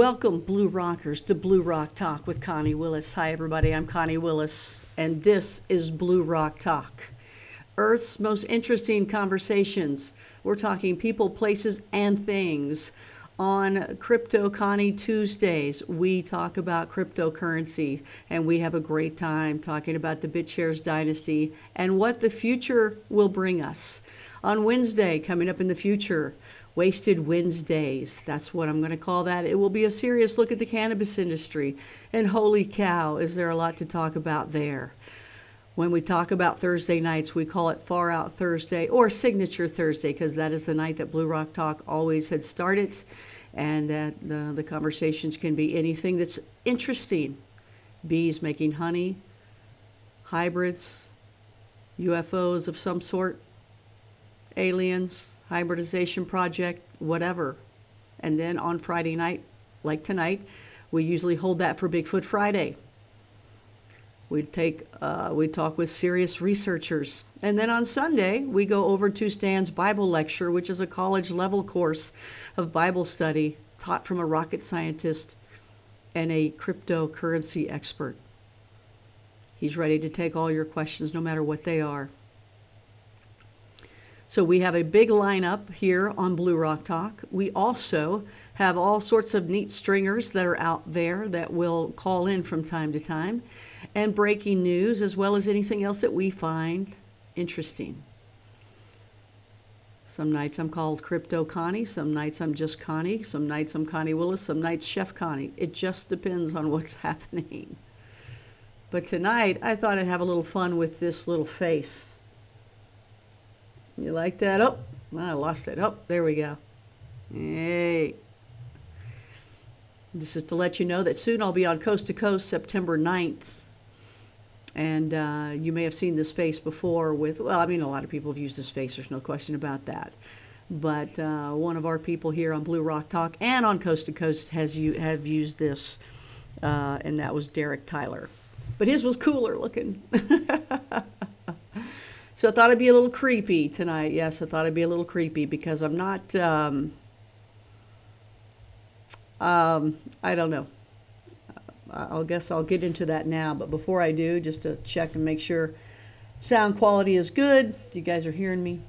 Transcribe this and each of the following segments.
Welcome, Blue Rockers, to Blue Rock Talk with Connie Willis. Hi, everybody. I'm Connie Willis, and this is Blue Rock Talk. Earth's most interesting conversations. We're talking people, places, and things. On Crypto Connie Tuesdays, we talk about cryptocurrency, and we have a great time talking about the BitShares dynasty and what the future will bring us. On Wednesday, coming up in the future, Wasted Wednesdays. That's what I'm going to call that. It will be a serious look at the cannabis industry. And holy cow, is there a lot to talk about there. When we talk about Thursday nights, we call it Far Out Thursday or Signature Thursday, because that is the night that Blue Rock Talk always had started. And that the conversations can be anything that's interesting. Bees making honey, hybrids, UFOs of some sort, aliens, hybridization project, whatever. And then on Friday night, like tonight, we usually hold that for Bigfoot Friday. We talk with serious researchers. And then on Sunday, we go over to Stan's Bible Lecture, which is a college level course of Bible study taught from a rocket scientist and a cryptocurrency expert. He's ready to take all your questions, no matter what they are. So we have a big lineup here on Blue Rock Talk. We also have all sorts of neat stringers that are out there that will call in from time to time, and breaking news, as well as anything else that we find interesting. Some nights I'm called Crypto Connie, some nights I'm just Connie, some nights I'm Connie Willis, some nights Chef Connie. It just depends on what's happening. But tonight, I thought I'd have a little fun with this little face. You like that? Oh, I lost it. Oh, there we go. Hey. This is to let you know that soon I'll be on Coast to Coast, September 9th. And you may have seen this face before with, well, I mean, a lot of people have used this face. There's no question about that. But one of our people here on Blue Rock Talk and on Coast to Coast have used this, and that was Derek Tyler. But his was cooler looking. So I thought it'd be a little creepy tonight. Yes, I thought it'd be a little creepy because I'm not, I don't know. I guess I'll get into that now. But before I do, just to check and make sure sound quality is good. You guys are hearing me?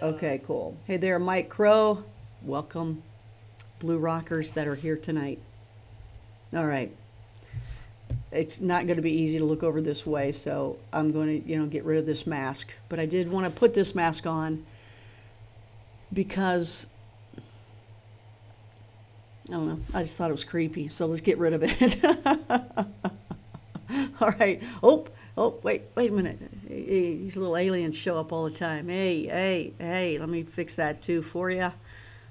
Okay, cool. Hey there, Mike Crow. Welcome, Blue Rockers that are here tonight. All right. It's not going to be easy to look over this way, so I'm going to, get rid of this mask. But I did want to put this mask on because, I don't know, I just thought it was creepy, so let's get rid of it. All right. Oh, wait a minute. Hey, these little aliens show up all the time. Hey, let me fix that too for you.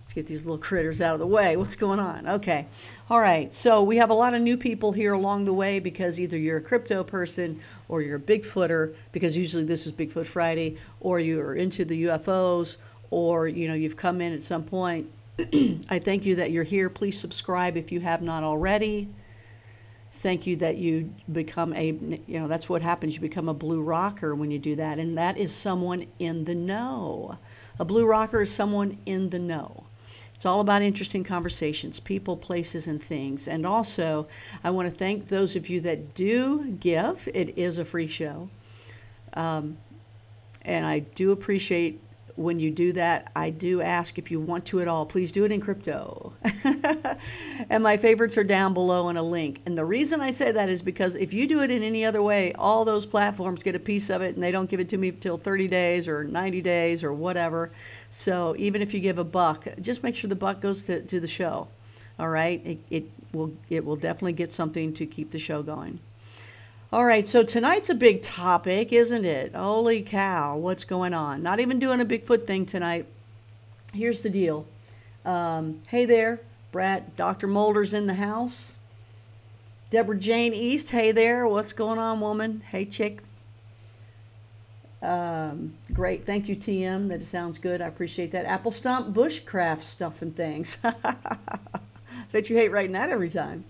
Let's get these little critters out of the way. What's going on? Okay. All right. So we have a lot of new people here along the way because either you're a crypto person or you're a Bigfooter, because usually this is Bigfoot Friday, or you're into the UFOs, or, you've come in at some point. I thank you that you're here. Please subscribe if you have not already. Thank you that you become that's what happens. You become a Blue Rocker when you do that. And that is someone in the know. A Blue Rocker is someone in the know. It's all about interesting conversations, people, places, and things. And also, I want to thank those of you that do give. It is a free show. And I do appreciate when you do that. I do ask if you want to at all, please do it in crypto. And my favorites are down below in a link. And the reason I say that is because if you do it in any other way, all those platforms get a piece of it and they don't give it to me until 30 days or 90 days or whatever. So even if you give $1, just make sure the buck goes to the show. All right? It will definitely get something to keep the show going. All right, so tonight's a big topic, isn't it? Holy cow, what's going on? Not even doing a Bigfoot thing tonight. Here's the deal. Hey there, Brad. Dr. Mulder's in the house. Deborah Jane East, hey there. What's going on, woman? Hey, chick. Great, thank you, TM. That sounds good. I appreciate that. Apple Stump Bushcraft stuff and things. Bet you hate writing that every time.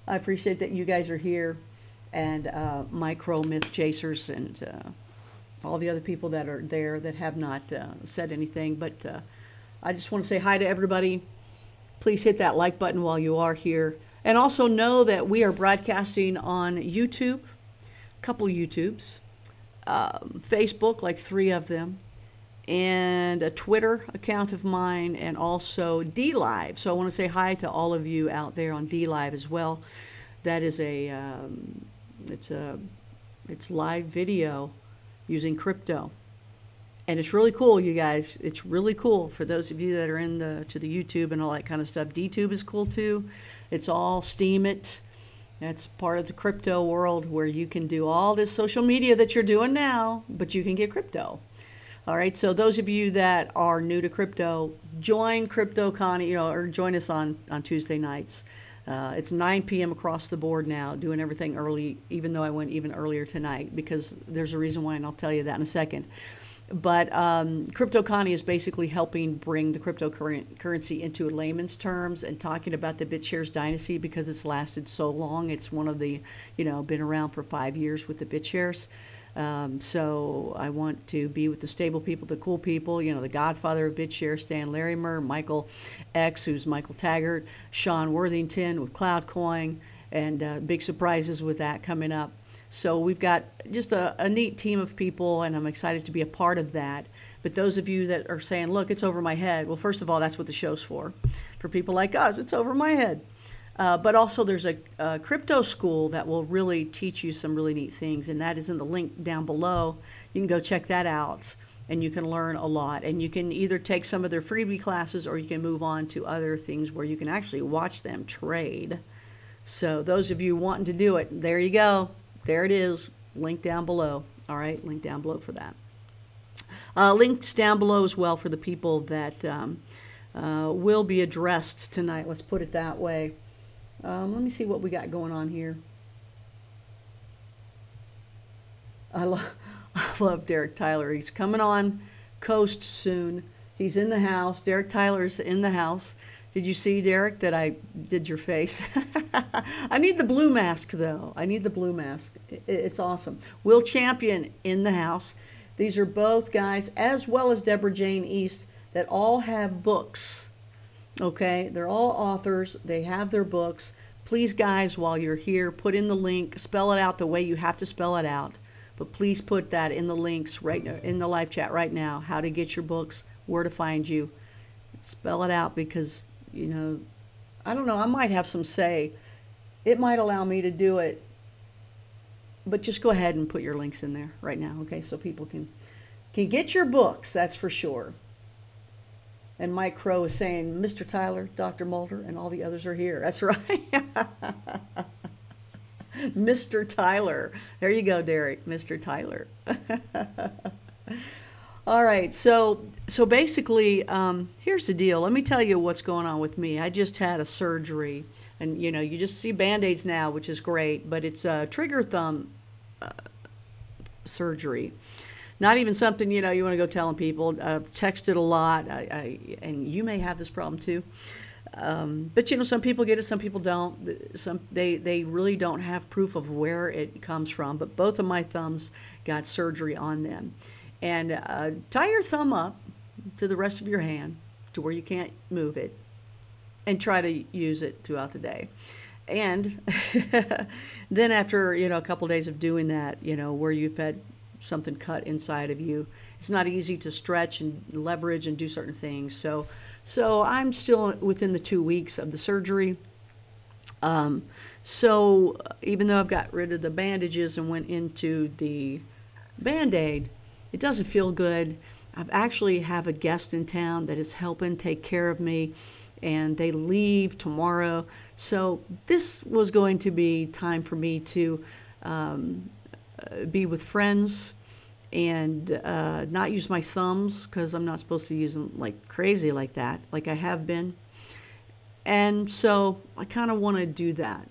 I appreciate that you guys are here. And Micro Myth Chasers and all the other people that are there that have not said anything. But I just want to say hi to everybody. please hit that like button while you are here. And also know that we are broadcasting on YouTube, a couple YouTubes, Facebook, like 3 of them, and a Twitter account of mine, and also DLIVE. So I want to say hi to all of you out there on DLIVE as well. That is it's live video using crypto. And it's really cool, you guys. It's really cool for those of you that are to the YouTube and all that kind of stuff. DTube is cool too. It's all Steam it. That's part of the crypto world where you can do all this social media that you're doing now, but you can get crypto. All right, so those of you that are new to crypto, join Crypto Connie, or join us on Tuesday nights. It's 9 p.m. across the board now, doing everything early, even though I went even earlier tonight, because there's a reason why, and I'll tell you that in a second. But Crypto Connie is basically helping bring the cryptocurrency into layman's terms and talking about the BitShares dynasty because it's lasted so long. It's one of the, been around for 5 years with the BitShares. So I want to be with the stable people, the cool people, the godfather of BitShares, Stan Larimer, Michael X, who's Michael Taggart, Sean Worthington with CloudCoin, and big surprises with that coming up. So we've got just a neat team of people, and I'm excited to be a part of that. But those of you that are saying, look, it's over my head. Well, first of all, that's what the show's for. For people like us, it's over my head. But also there's a crypto school that will really teach you some really neat things, and that is in the link down below. You can go check that out, and you can learn a lot. And you can either take some of their freebie classes, or you can move on to other things where you can actually watch them trade. So those of you wanting to do it, there you go. There it is, link down below. All right, link down below for that. Links down below as well for the people that will be addressed tonight. Let's put it that way. Let me see what we got going on here. I love Derek Tyler. He's coming on Coast soon. He's in the house. Derek Tyler's in the house. Did you see, Derek, that I did your face? I need the blue mask, though. I need the blue mask. It's awesome. Will Champion in the house. These are both guys, as well as Deborah Jane East, that all have books. Okay? They're all authors. They have their books. Please, guys, while you're here, put in the link. Spell it out the way you have to spell it out. But please put that in the links right in the live chat right now. How to get your books, where to find you. Spell it out because... I don't know, I might have some say. It might allow me to do it, but just go ahead and put your links in there right now, okay, so people can get your books, that's for sure. And Mike Crow is saying, Mr. Tyler, Dr. Mulder, and all the others are here. That's right. Mr. Tyler. There you go, Derek, Mr. Tyler. All right, so basically, here's the deal. Let me tell you what's going on with me. I just had a surgery, and you just see Band-Aids now, which is great, but it's a trigger thumb surgery. Not even something, you want to go telling people. I've texted a lot, and you may have this problem too. But some people get it, some people don't. They really don't have proof of where it comes from, but both of my thumbs got surgery on them. And tie your thumb up to the rest of your hand to where you can't move it and try to use it throughout the day. And then after, a couple of days of doing that, where you've had something cut inside of you, it's not easy to stretch and leverage and do certain things. So I'm still within the 2 weeks of the surgery. So even though I've got rid of the bandages and went into the Band-Aid, it doesn't feel good. I've actually have a guest in town that is helping take care of me, and they leave tomorrow. So this was going to be time for me to be with friends and not use my thumbs, because I'm not supposed to use them like crazy like that, like I have been. And so I kind of want to do that.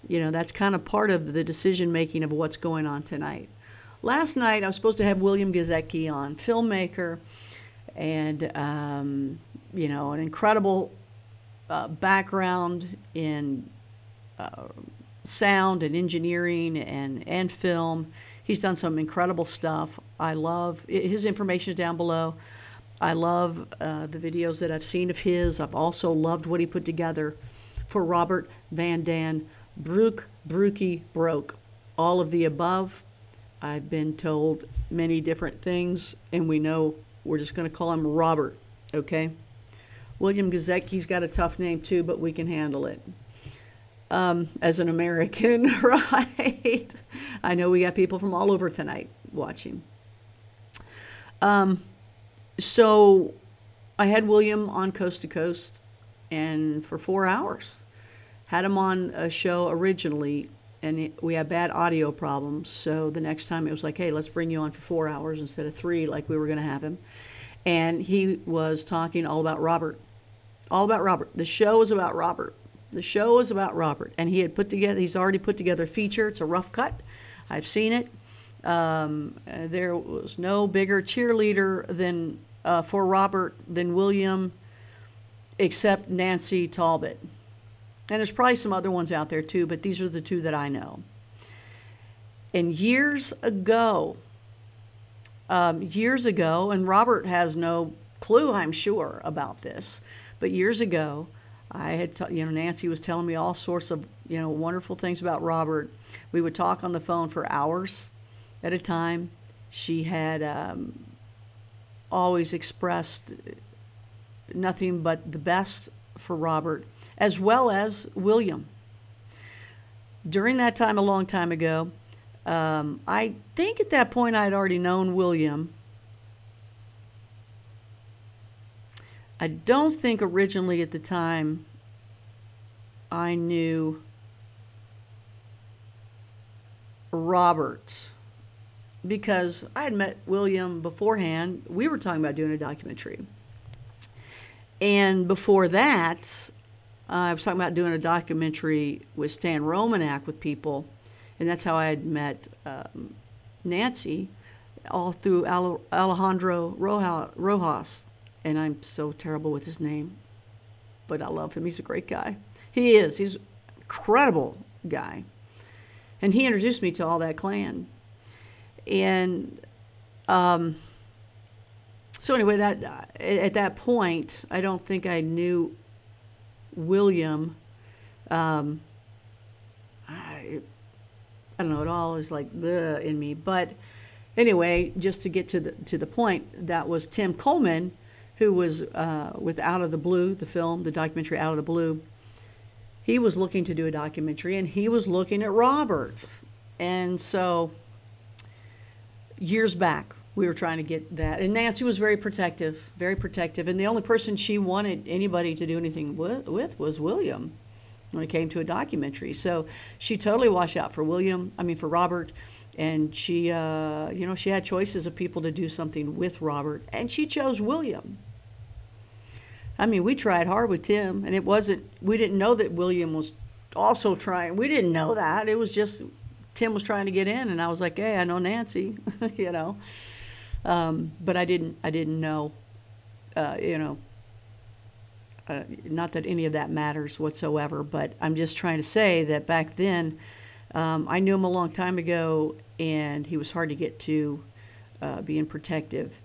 That's kind of part of the decision making of what's going on tonight. Last night, I was supposed to have William Gazecki on, filmmaker, and, an incredible background in sound and engineering and film. He's done some incredible stuff. I love his information is down below. I love the videos that I've seen of his. I've also loved what he put together for Robbert Van Den Broeke. All of the above. I've been told many different things, and we know we're just going to call him Robbert, okay? William Gazecki's got a tough name too, but we can handle it. As an American, right? I know we got people from all over tonight watching. So I had William on Coast to Coast, and for 4 hours. Had him on a show originally, and we had bad audio problems. So the next time it was like, hey, let's bring you on for 4 hours instead of 3 like we were going to have him. And he was talking all about Robbert. All about Robbert. The show was about Robbert. The show was about Robbert. And he's already put together a feature. It's a rough cut. I've seen it. There was no bigger cheerleader than for Robbert than William, except Nancy Talbot. And there's probably some other ones out there too, but these are the two that I know. And years ago, and Robbert has no clue, I'm sure, about this, but years ago, I had, Nancy was telling me all sorts of, wonderful things about Robbert. We would talk on the phone for hours at a time. She had always expressed nothing but the best for Robbert, as well as William. During that time, a long time ago, I think at that point I had already known William. I don't think originally at the time I knew Robbert, because I had met William beforehand. We were talking about doing a documentary. And before that, I was talking about doing a documentary with Stan Romanak with people. And that's how I had met Nancy, all through Alejandro Rojas. And I'm so terrible with his name, but I love him. He's a great guy. He is. He's an incredible guy. And he introduced me to all that clan. And so anyway, at that point, I don't think I knew William. I don't know, it all is like bleh in me. But anyway, just to get to the point, that was Tim Coleman, who was with Out of the Blue, the film, the documentary Out of the Blue. He was looking to do a documentary, and he was looking at Robbert. And so years back, we were trying to get that. And Nancy was very protective, very protective. And the only person she wanted anybody to do anything with was William when it came to a documentary. So she totally watched out for Robbert. And she, she had choices of people to do something with Robbert. And she chose William. I mean, we tried hard with Tim. And we didn't know that William was also trying. We didn't know that. It was just Tim was trying to get in. And I was like, hey, I know Nancy, But I didn't know, not that any of that matters whatsoever, but I'm just trying to say that back then, I knew him a long time ago, and he was hard to get to, being protective.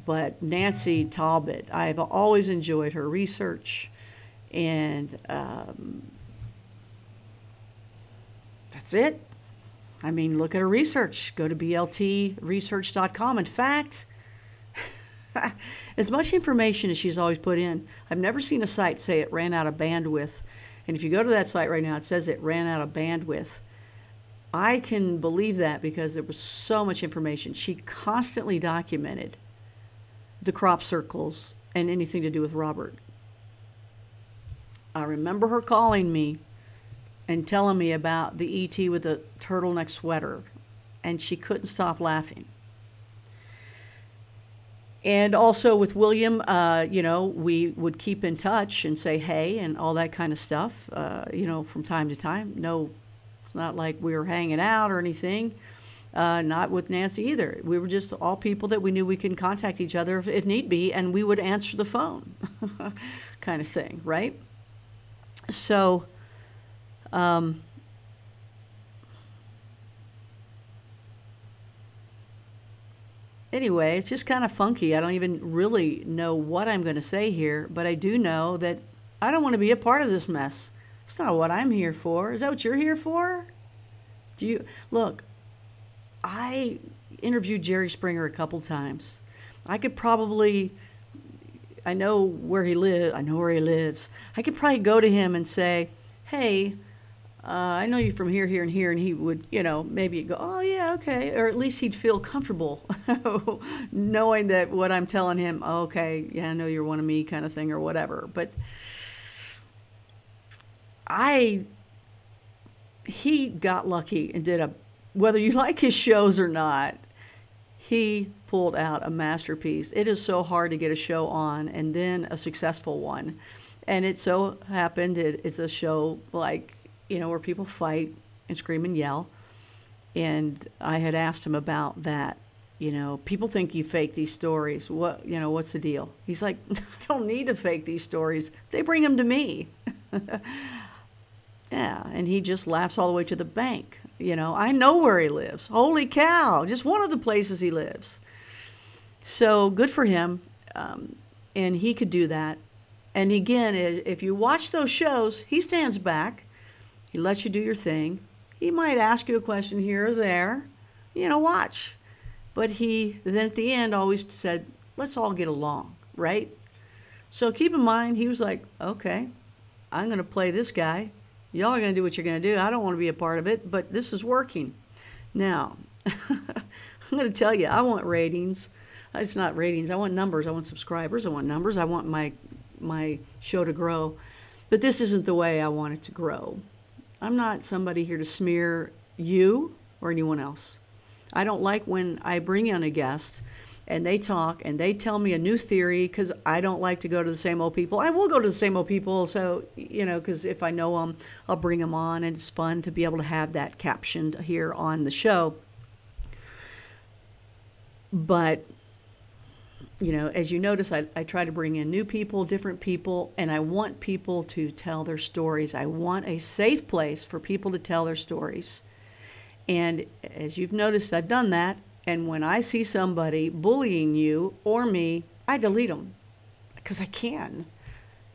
But Nancy Talbot, I've always enjoyed her research, and that's it. I mean, look at her research. Go to bltresearch.com. In fact, as much information as she's always put in, I've never seen a site say it ran out of bandwidth. And if you go to that site right now, it says it ran out of bandwidth. I can believe that because there was so much information. She constantly documented the crop circles and anything to do with Robbert. I remember her calling me and telling me about the ET with the turtleneck sweater, and she couldn't stop laughing. And also with William, we would keep in touch and say hey and all that kind of stuff, from time to time. No, it's not like we were hanging out or anything. Not with Nancy either. We were just all people that we knew we can contact each other if need be, and we would answer the phone kind of thing, right? So, Anyway, it's just kind of funky. I don't even really know what I'm going to say here, but I do know that I don't want to be a part of this mess. It's not what I'm here for. Is that what you're here for? Do you look? I interviewed Jerry Springer a couple times. I could probably, I know where he lives. I know where he lives. I could probably go to him and say, "Hey, I know you from here, here, and here," and he would, maybe go, "Oh yeah, okay," or at least he'd feel comfortable knowing that what I'm telling him, oh, okay, yeah, I know you're one of me, kind of thing, or whatever. But he got lucky and did whether you like his shows or not, he pulled out a masterpiece. It is so hard to get a show on and then a successful one. And it so happened it's a show like, where people fight and scream and yell. And I had asked him about that. People think you fake these stories. What's the deal? He's like, I don't need to fake these stories. They bring them to me. Yeah, and he just laughs all the way to the bank. I know where he lives. Holy cow, just one of the places he lives. So good for him. And he could do that. And again, if you watch those shows, he stands back. He lets you do your thing. He might ask you a question here or there. Watch. But he then at the end always said, let's all get along, right? So keep in mind, he was like, okay, I'm going to play this guy. Y'all are going to do what you're going to do. I don't want to be a part of it, but this is working. Now, I'm going to tell you, I want ratings. It's not ratings. I want numbers. I want subscribers. I want numbers. I want my show to grow. But this isn't the way I want it to grow. I'm not somebody here to smear you or anyone else. I don't like when I bring on a guest and they talk and they tell me a new theory, because I don't like to go to the same old people. I will go to the same old people, so, because if I know them, I'll bring them on, and it's fun to be able to have that captioned here on the show. But, as you notice, I try to bring in new people, different people, and I want people to tell their stories. I want a safe place for people to tell their stories. And as you've noticed, I've done that. And when I see somebody bullying you or me, I delete them, because I can.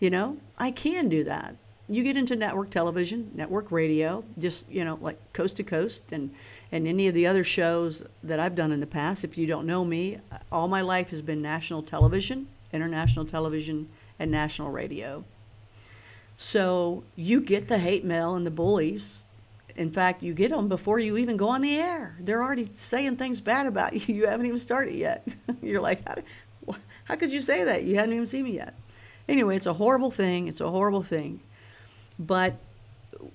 I can do that. You get into network television, network radio, just, like Coast to Coast and any of the other shows that I've done in the past. If you don't know me, all my life has been national television, international television, and national radio. So you get the hate mail and the bullies. In fact, you get them before you even go on the air. They're already saying things bad about you. You haven't even started yet. You're like, how could you say that? You hadn't even seen me yet. Anyway, it's a horrible thing. It's a horrible thing. But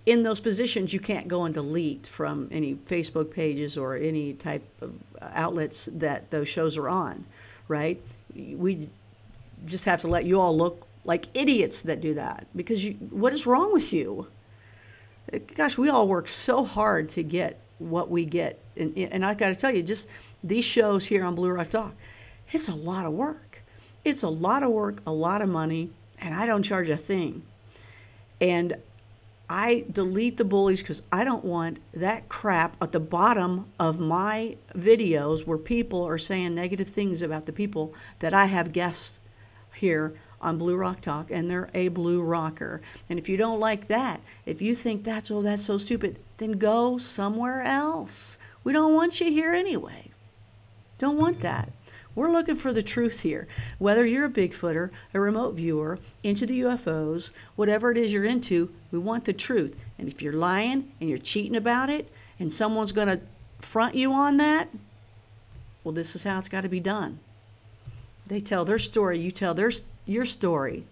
in those positions, you can't go and delete from any Facebook pages or any type of outlets that those shows are on, right? We just have to let you all look like idiots that do that, because what is wrong with you? Gosh, we all work so hard to get what we get. And I got to tell you, just these shows here on Blue Rock Talk, it's a lot of work. It's a lot of work, a lot of money, and I don't charge a thing. And I delete the bullies because I don't want that crap at the bottom of my videos where people are saying negative things about the people that I have guests here on Blue Rock Talk, and they're a blue rocker. And if you don't like that, if you think that's so stupid, then go somewhere else. We don't want you here anyway. Don't want that. We're looking for the truth here. Whether you're a Bigfooter, a remote viewer, into the UFOs, whatever it is you're into, we want the truth. And if you're lying and you're cheating about it, and someone's going to front you on that, well, this is how it's got to be done. They tell their story, you tell your story.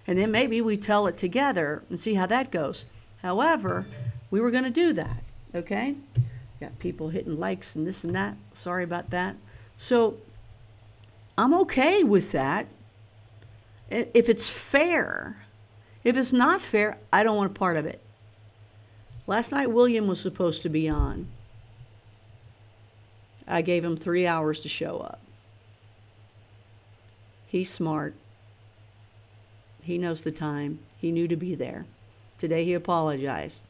And then maybe we tell it together and see how that goes. However, we were going to do that, okay? Got people hitting likes and this and that. Sorry about that. So I'm okay with that if it's fair. If it's not fair, I don't want a part of it. Last night, William was supposed to be on. I gave him 3 hours to show up. He's smart. He knows the time. He knew to be there. Today he apologized.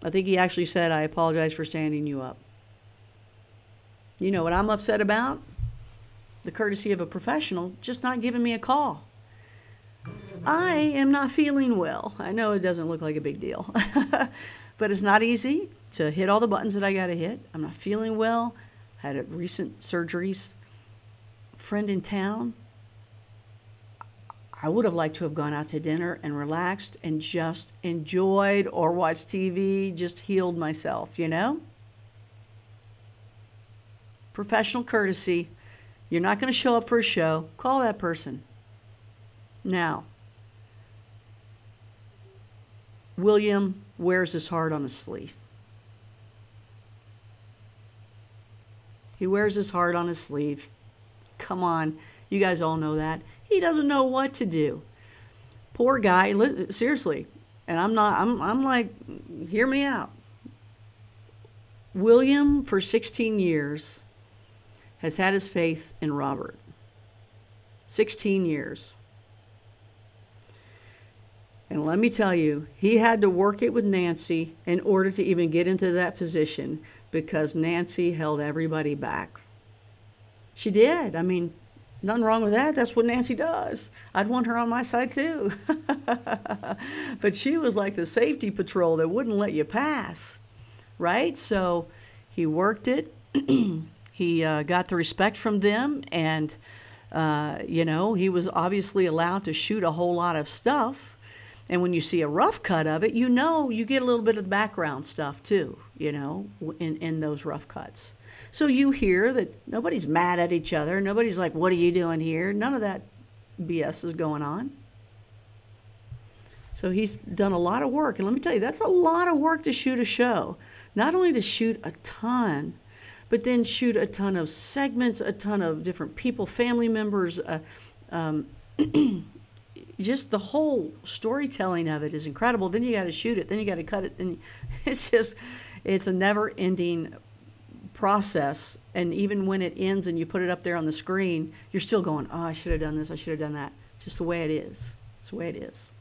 I think he actually said, I apologize for standing you up. You know what I'm upset about? The courtesy of a professional just not giving me a call. I am not feeling well. I know it doesn't look like a big deal, but it's not easy to hit all the buttons that I got to hit. I'm not feeling well. Had a recent surgeries. Friend in town. I would have liked to have gone out to dinner and relaxed and just enjoyed or watched TV, just healed myself, you know? Professional courtesy. You're not going to show up for a show. Call that person. Now, William wears his heart on his sleeve. He wears his heart on his sleeve. Come on, you guys all know that. He doesn't know what to do. Poor guy, seriously. And I'm like, hear me out. William, for 16 years, has had his faith in Robbert. 16 years. And let me tell you, he had to work it with Nancy in order to even get into that position because Nancy held everybody back. She did. I mean, nothing wrong with that. That's what Nancy does. I'd want her on my side too. But she was like the safety patrol that wouldn't let you pass, right? So he worked it. He got the respect from them, and, you know, he was obviously allowed to shoot a whole lot of stuff. And when you see a rough cut of it, you know, you get a little bit of the background stuff too, you know, in those rough cuts. So you hear that nobody's mad at each other. Nobody's like, what are you doing here? None of that BS is going on. So he's done a lot of work. And let me tell you, that's a lot of work to shoot a show. Not only to shoot a ton, but then shoot a ton of segments, a ton of different people, family members, just the whole storytelling of it is incredible. Then you got to shoot it. Then you got to cut it. Then it's a never-ending process. And even when it ends and you put it up there on the screen, you're still going, oh, I should have done this. I should have done that. It's just the way it is. It's the way it is.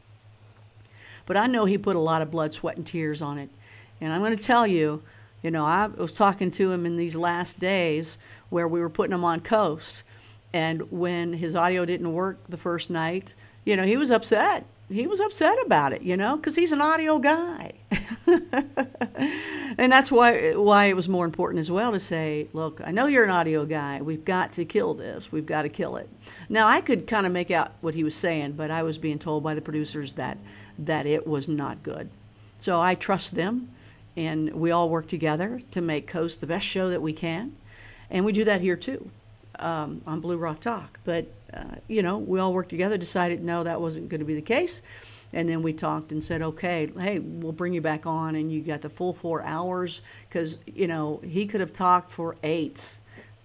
But I know he put a lot of blood, sweat, and tears on it. And I'm going to tell you, you know, I was talking to him in these last days where we were putting him on Coast. And when his audio didn't work the first night, you know, he was upset. He was upset about it, you know, because he's an audio guy. And that's why it was more important as well to say, look, I know you're an audio guy. We've got to kill this. We've got to kill it. Now, I could kind of make out what he was saying, but I was being told by the producers that it was not good. So I trust them, and we all work together to make Coast the best show that we can. And we do that here, too. On Blue Rock Talk. But, you know, we all worked together, decided no, that wasn't going to be the case. And then we talked and said, okay, hey, we'll bring you back on, and you got the full 4 hours because, you know, he could have talked for 8.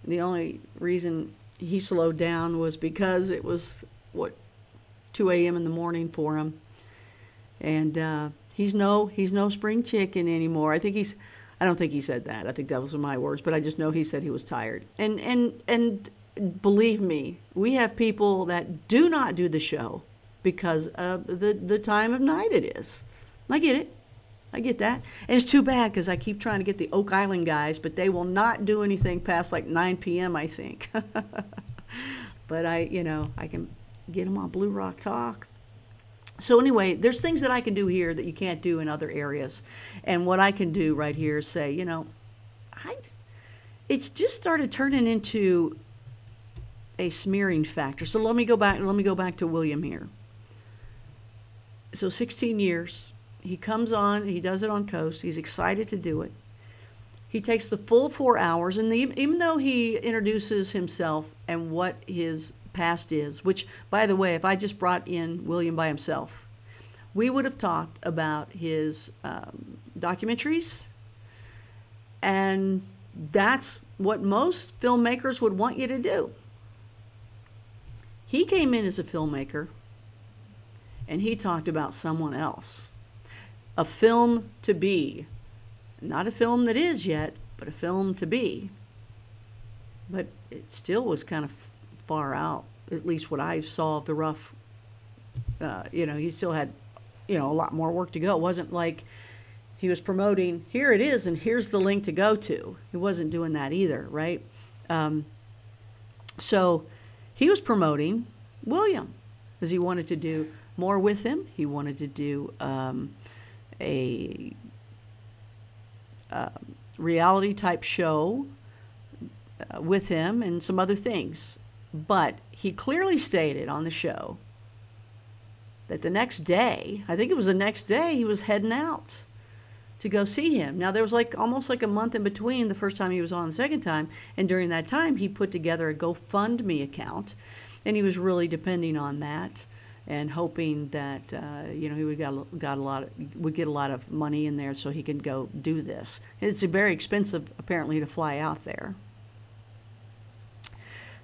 The only reason he slowed down was because it was, 2 a.m. in the morning for him. And he's no spring chicken anymore. I don't think he said that. I think that was my words, but I just know he said he was tired. And believe me, we have people that do not do the show because of the time of night it is. I get it. I get that. And it's too bad because I keep trying to get the Oak Island guys, but they will not do anything past like 9 p.m., I think. But I can get them on Blue Rock Talk. So anyway, there's things that I can do here that you can't do in other areas. And what I can do right here is say, you know, it's just started turning into a smearing factor. So let me go back to William here. So 16 years, he comes on, he does it on Coast, he's excited to do it. He takes the full 4 hours, and even though he introduces himself and what his past is, which, by the way, if I just brought in William by himself, we would have talked about his documentaries, and that's what most filmmakers would want you to do. He came in as a filmmaker, and he talked about someone else. A film to be. Not a film that is yet, but a film to be. But it still was kind of far out, at least what I saw of the rough. He still had, a lot more work to go. It wasn't like he was promoting, here it is, and here's the link to go to. He wasn't doing that either, right? So he was promoting William because he wanted to do more with him. He wanted to do a reality type show with him and some other things. But he clearly stated on the show that the next day, I think it was the next day, he was heading out to go see him. Now, there was almost like a month in between the first time he was on, the second time, and during that time, he put together a GoFundMe account, and he was really depending on that and hoping that he would get a lot of money in there so he could go do this. It's very expensive, apparently, to fly out there.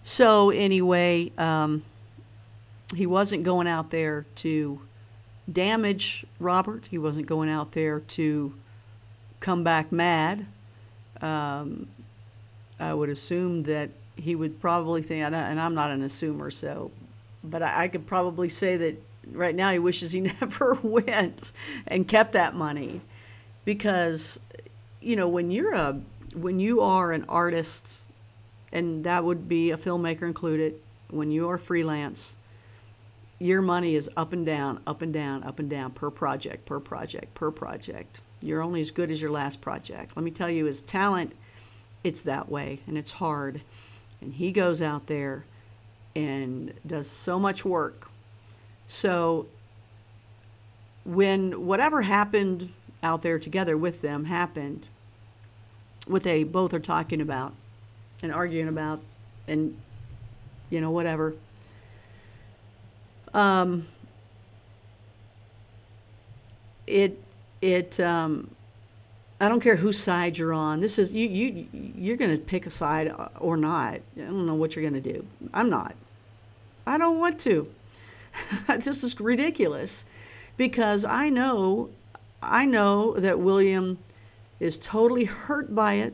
So anyway, he wasn't going out there to damage Robbert. He wasn't going out there to come back mad. I would assume that he would probably think, and I'm not an assumer, but I could probably say that right now he wishes he never went and kept that money, because when you are an artist, and that would be a filmmaker included, when you are freelance, your money is up and down, up and down, up and down, per project, per project, per project. You're only as good as your last project. Let me tell you, his talent, it's that way, and it's hard. And he goes out there and does so much work. So when whatever happened out there together with them happened, what they both are talking about and arguing about, and whatever, I don't care whose side you're on. This is you're going to pick a side or not. I don't know what you're going to do. I'm not. I don't want to. This is ridiculous, because I know that William is totally hurt by it,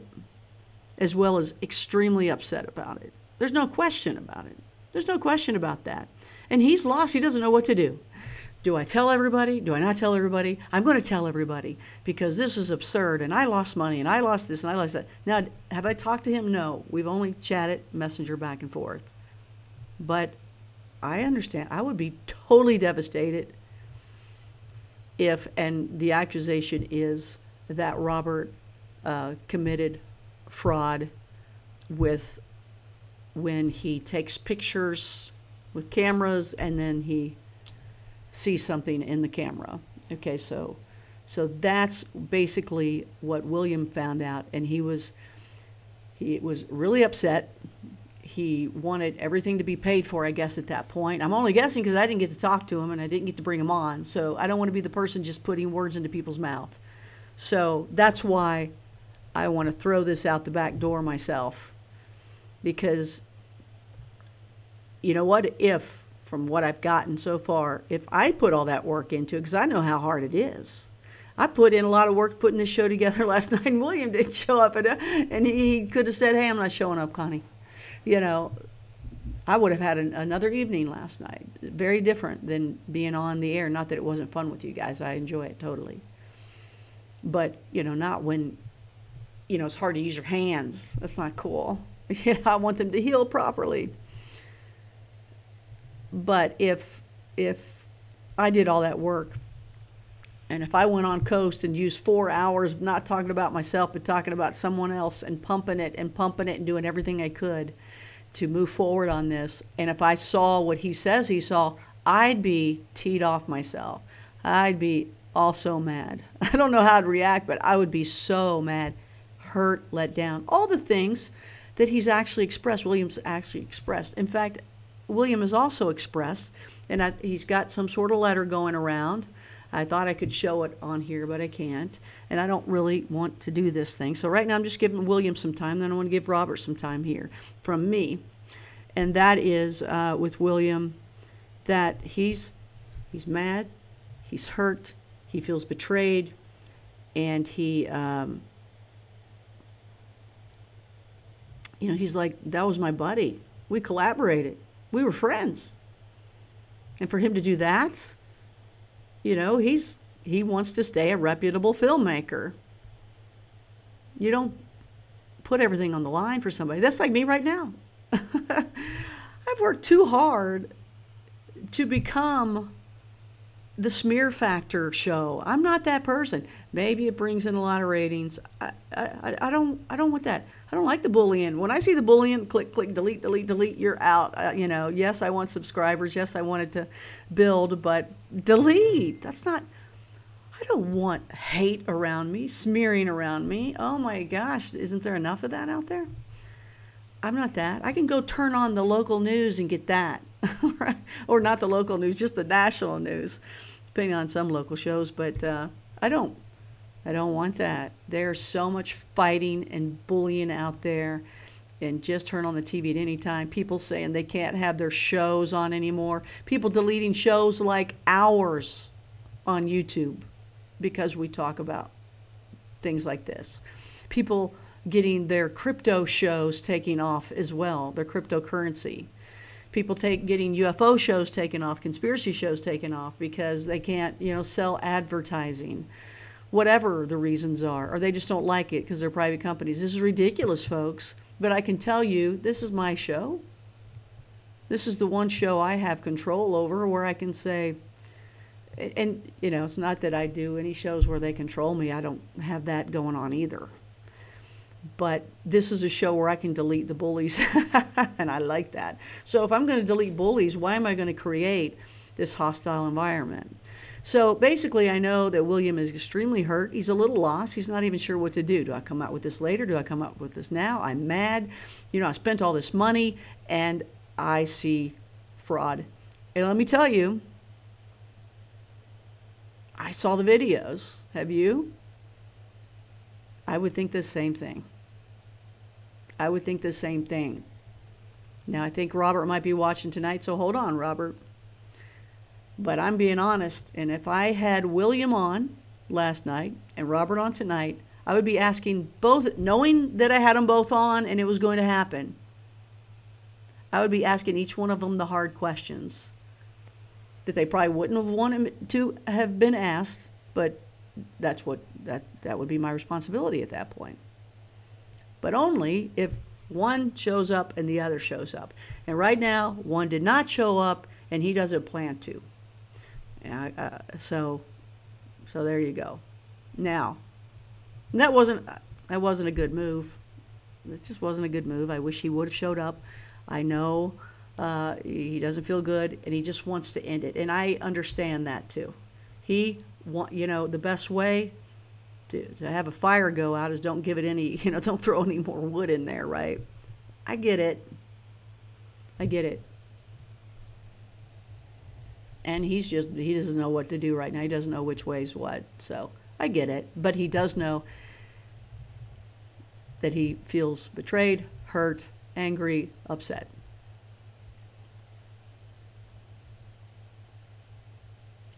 as well as extremely upset about it. There's no question about it. There's no question about that. And he's lost. He doesn't know what to do. Do I tell everybody? Do I not tell everybody? I'm going to tell everybody, because this is absurd, and I lost money, and I lost this, and I lost that. Now, have I talked to him? No. We've only chatted, messenger back and forth. But I understand. I would be totally devastated if, and the accusation is that Robbert committed fraud with when he takes pictures with cameras and then he sees something in the camera. Okay, so that's basically what William found out, and he was really upset. He wanted everything to be paid for, I guess, at that point. I'm only guessing because I didn't get to talk to him and I didn't get to bring him on, so I don't want to be the person just putting words into people's mouth. So that's why I want to throw this out the back door myself, because you know what, if, from what I've gotten so far, if I put all that work into it, because I know how hard it is. I put in a lot of work putting this show together last night, and William didn't show up, and he could have said, hey, I'm not showing up, Connie. I would have had another evening last night, very different than being on the air. Not that it wasn't fun with you guys. I enjoy it totally. But, not when, it's hard to use your hands. That's not cool. I want them to heal properly. But if I did all that work, and if I went on Coast and used 4 hours not talking about myself but talking about someone else and pumping it and doing everything I could to move forward on this, and if I saw what he says he saw, I'd be teed off myself. I'd be also mad. I don't know how I'd react, but I would be so mad, hurt, let down, all the things that he's actually expressed, William's actually expressed. In fact, William has also expressed, and he's got some sort of letter going around. I thought I could show it on here, but I can't. And I don't really want to do this thing. So right now I'm just giving William some time. Then I want to give Robbert some time here from me. And that is with William, that he's mad, he's hurt, he feels betrayed, and he, he's like, that was my buddy. We collaborated. We were friends. And for him to do that, he wants to stay a reputable filmmaker. You don't put everything on the line for somebody. That's like me right now. I've worked too hard to become the smear factor show. I'm not that person. Maybe it brings in a lot of ratings. I don't want that. I don't like the bullying. When I see the bullying, click, click, delete, delete, delete, you're out. You know, yes, I want subscribers. Yes, I wanted to build, but delete. That's not, I don't want hate around me, smearing around me. Oh my gosh, isn't there enough of that out there? I'm not that. I can go turn on the local news and get that. Or not the local news, just the national news, depending on some local shows. But I don't want that. There's so much fighting and bullying out there. And just turn on the TV at any time. People saying they can't have their shows on anymore. People deleting shows like ours on YouTube because we talk about things like this. People getting their crypto shows taken off as well, their cryptocurrency. People getting UFO shows taken off, conspiracy shows taken off because they can't, you know, sell advertising, whatever the reasons are, or they just don't like it because they're private companies. This is ridiculous, folks. But I can tell you, this is my show. This is the one show I have control over where I can say, and, you know, it's not that I do any shows where they control me. I don't have that going on either. But this is a show where I can delete the bullies, and I like that. So if I'm going to delete bullies, why am I going to create this hostile environment? So basically, I know that William is extremely hurt. He's a little lost. He's not even sure what to do. Do I come out with this later? Do I come out with this now? I'm mad. You know, I spent all this money, and I see fraud. And let me tell you, I saw the videos. Have you? I would think the same thing. I would think the same thing. Now, I think Robert might be watching tonight, so hold on, Robert. But I'm being honest, and if I had William on last night and Robert on tonight, I would be asking both, knowing that I had them both on and it was going to happen, I would be asking each one of them the hard questions that they probably wouldn't have wanted to have been asked, but that's what that would be my responsibility at that point. But only if one shows up and the other shows up. And right now, one did not show up, and he doesn't plan to. So there you go. Now, that wasn't a good move. It just wasn't a good move. I wish he would have showed up. I know he doesn't feel good, and he just wants to end it. And I understand that too. You know, the best way to have a fire go out is don't give it any, you know, don't throw any more wood in there, right? I get it. I get it. And he doesn't know what to do right now. He doesn't know which way's what. So I get it. But he does know that he feels betrayed, hurt, angry, upset.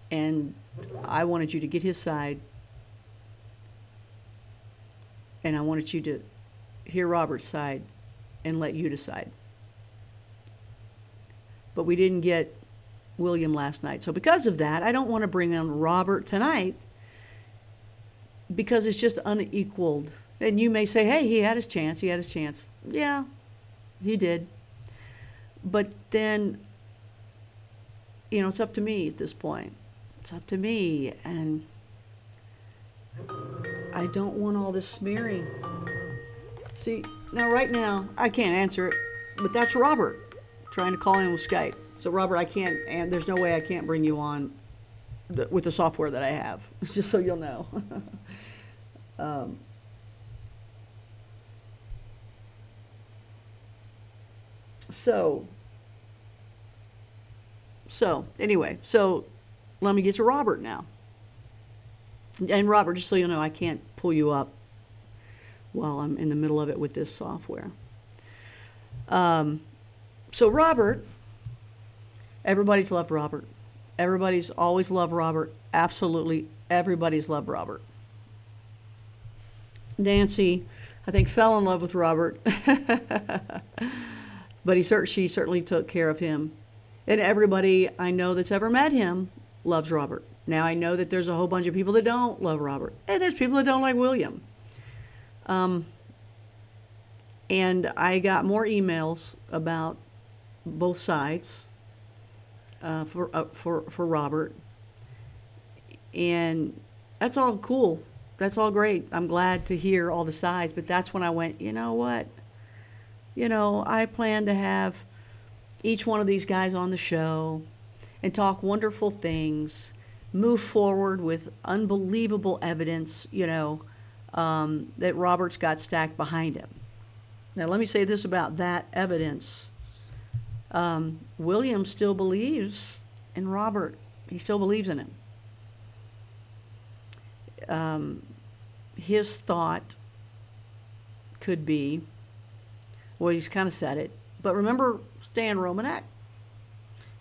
And I wanted you to get his side. And I wanted you to hear Robert's side and let you decide. But we didn't get William last night. So because of that, I don't want to bring on Robert tonight because it's just unequaled. And you may say, hey, he had his chance. He had his chance. Yeah, he did. But then, you know, it's up to me at this point. It's up to me. And I don't want all this smearing. See, now right now, I can't answer it, but that's Robert trying to call in with Skype. So Robert, I can't, and there's no way I can't bring you on with the software that I have. It's just so you'll know. So anyway, so let me get to Robert now. And Robert, just so you know, I can't pull you up while I'm in the middle of it with this software. So Robert, everybody's loved Robert. Everybody's always loved Robert. Absolutely, everybody's loved Robert. Nancy, I think, fell in love with Robert. But she certainly took care of him. And everybody I know that's ever met him loves Robert. Now, I know that there's a whole bunch of people that don't love Robert. And there's people that don't like William. And I got more emails about both sides for Robbert. And that's all cool. That's all great. I'm glad to hear all the sides. But that's when I went, you know what? I plan to have each one of these guys on the show and talk wonderful things, move forward with unbelievable evidence, that Robert's got stacked behind him. Now, let me say this about that evidence. William still believes in Robbert. He still believes in him. His thought could be, well, he's kind of said it, but remember Stan Romanek?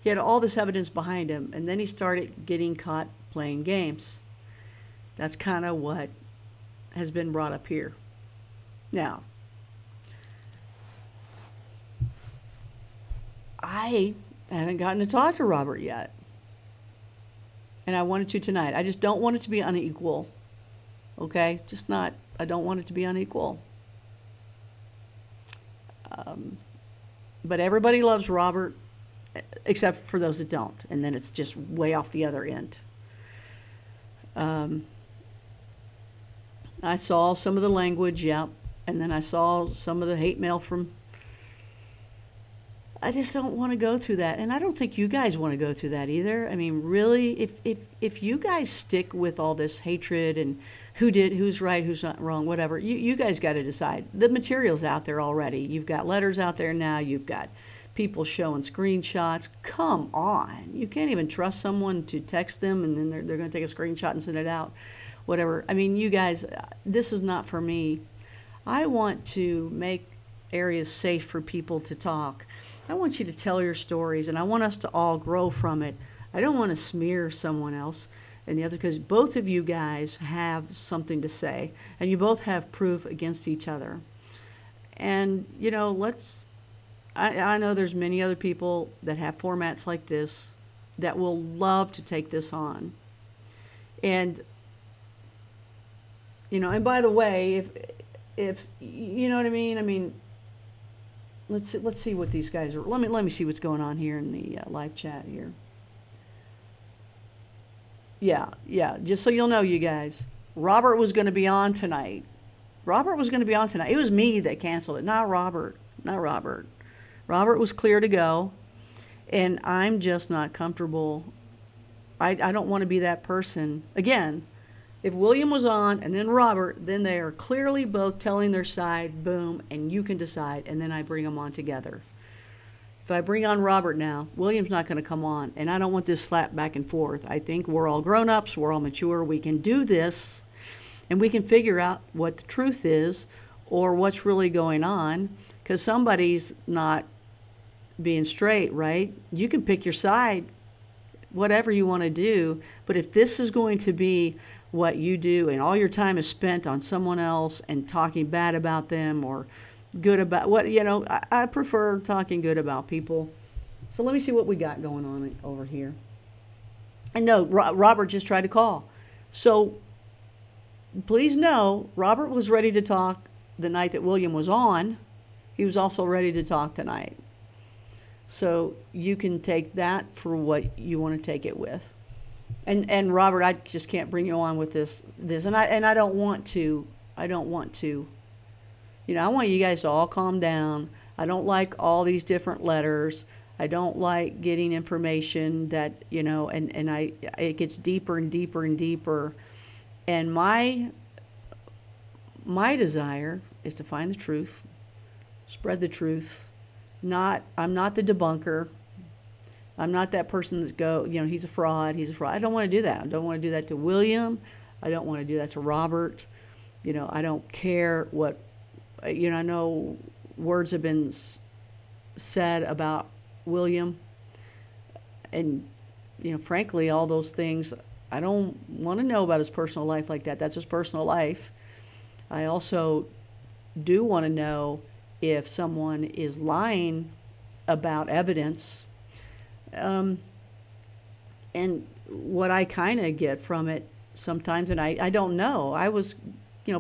He had all this evidence behind him, and then he started getting caught playing games. That's kind of what has been brought up here. Now, I haven't gotten to talk to Robbert yet, and I wanted to tonight. I just don't want it to be unequal, okay? I don't want it to be unequal. But everybody loves Robbert, except for those that don't, and then it's just way off the other end. I saw some of the language, yep, and then I saw some of the hate mail from... I just don't want to go through that, and I don't think you guys want to go through that either. I mean, really, if you guys stick with all this hatred and who's right, who's not wrong, whatever, you guys got to decide. The material's out there already. You've got letters out there now. You've got people showing screenshots. Come on. You can't even trust someone to text them, and then they're going to take a screenshot and send it out, whatever. I mean, you guys, this is not for me. I want to make areas safe for people to talk. I want you to tell your stories, and I want us to all grow from it. I don't want to smear someone else and the other, because both of you guys have something to say, and you both have proof against each other. And, I know there's many other people that have formats like this that will love to take this on. And, and by the way, if you know what I mean, let's see what these guys are. Let me see what's going on here in the live chat here. Yeah. Just so you'll know, you guys, Robbert was going to be on tonight. Robbert was going to be on tonight. It was me that canceled it, not Robbert. Robbert was clear to go, and I'm just not comfortable. I don't want to be that person again. If William was on and then Robbert, then they are clearly both telling their side, boom, and you can decide, and then I bring them on together. If I bring on Robbert now, William's not going to come on, and I don't want this slap back and forth. I think we're all grown-ups, we're all mature, we can do this, and we can figure out what the truth is or what's really going on, because somebody's not being straight, right? You can pick your side, whatever you want to do, but if this is going to be what you do and all your time is spent on someone else and talking bad about them or good about what, I prefer talking good about people. So let me see what we got going on over here. And no, Robbert just tried to call. So please know, Robbert was ready to talk the night that William was on. He was also ready to talk tonight. So you can take that for what you want to take it with. And Robbert, I just can't bring you on with this, and I don't want to. I want you guys to all calm down. I don't like all these different letters. I don't like getting information that, it gets deeper and deeper and deeper. And my desire is to find the truth, spread the truth. I'm not the debunker. I'm not that person that he's a fraud. I don't want to do that. I don't want to do that to William. I don't want to do that to Robbert. I don't care what, I know words have been said about William. And, frankly, all those things, I don't want to know about his personal life like that. That's his personal life. I also do want to know if someone is lying about evidence. And what I kind of get from it sometimes, and I don't know, I was,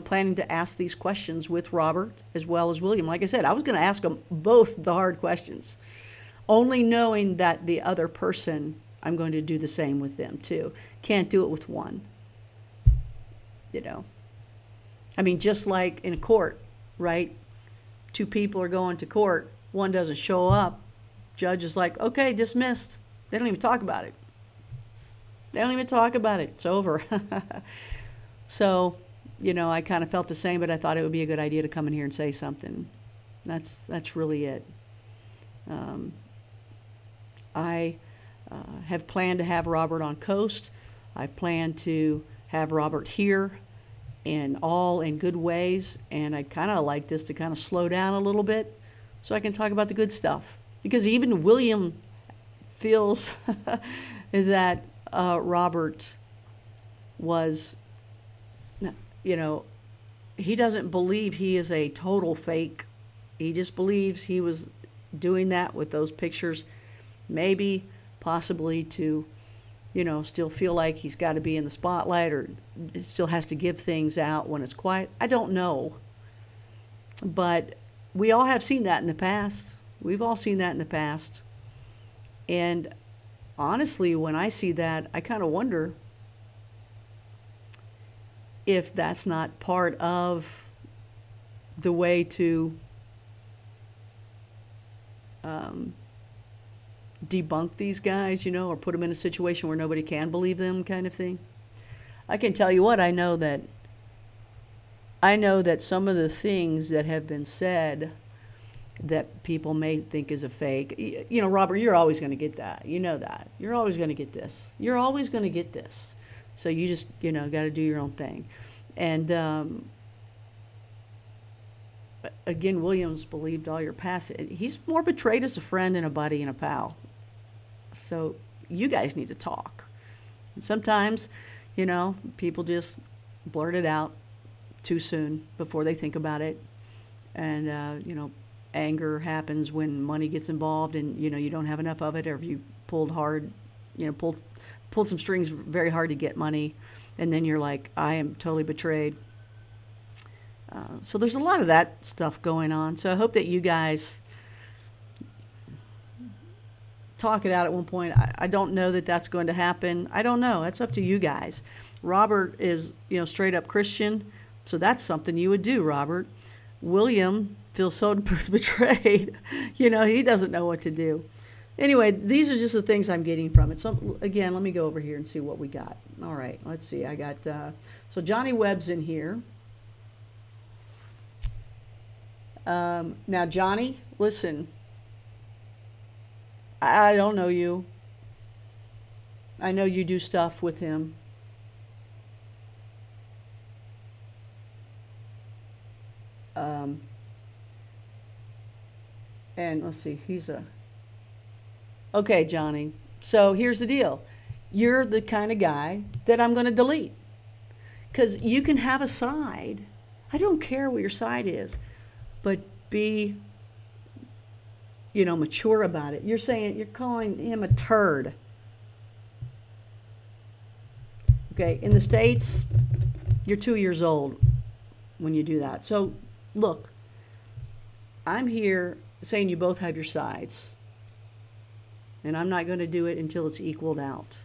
planning to ask these questions with Robbert as well as William. Like I said, I was going to ask them both the hard questions, only knowing that the other person, I'm going to do the same with them too. Can't do it with one. I mean, just like in a court, right? Two people are going to court. One doesn't show up. Judge is like, okay, dismissed. They don't even talk about it. They don't even talk about it. It's over. So, I kind of felt the same, but I thought it would be a good idea to come in here and say something. That's really it. I have planned to have Robbert on Coast. I've planned to have Robbert here, and all in good ways. And I kind of like this to kind of slow down a little bit so I can talk about the good stuff. Because even William feels that Robbert was, he doesn't believe he is a total fake. He just believes he was doing that with those pictures, maybe, possibly to, still feel like he's got to be in the spotlight, or still has to give things out when it's quiet. I don't know. But we all have seen that in the past. We've all seen that in the past. And honestly, when I see that, I kind of wonder if that's not part of the way to debunk these guys, or put them in a situation where nobody can believe them, kind of thing. I can tell you what, I know that some of the things that have been said that people may think is a fake, Robbert, you're always going to get that. You know that. You're always going to get this. You're always going to get this. So you just, got to do your own thing. And again, Williams believed all your past. He's more betrayed as a friend and a buddy and a pal. So you guys need to talk. And sometimes, people just blurt it out too soon before they think about it. And, anger happens when money gets involved and, you don't have enough of it, or if you pulled hard, pulled some strings very hard to get money, and then you're like, I am totally betrayed. So there's a lot of that stuff going on. So I hope that you guys talk it out at one point. I don't know that that's going to happen. I don't know. That's up to you guys. Robbert is, straight up Christian, so that's something you would do, Robbert. William feels so betrayed. He doesn't know what to do. Anyway, these are just the things I'm getting from it. So again, let me go over here and see what we got. All right, let's see. I got, so Johnny Webb's in here. Now, Johnny, listen. I don't know you. I know you do stuff with him. And let's see, okay, Johnny. So here's the deal. You're the kind of guy that I'm going to delete. Because you can have a side. I don't care what your side is. But be, mature about it. You're calling him a turd. Okay, in the States, you're 2 years old when you do that. So, look, I'm here saying you both have your sides. And I'm not going to do it until it's equaled out.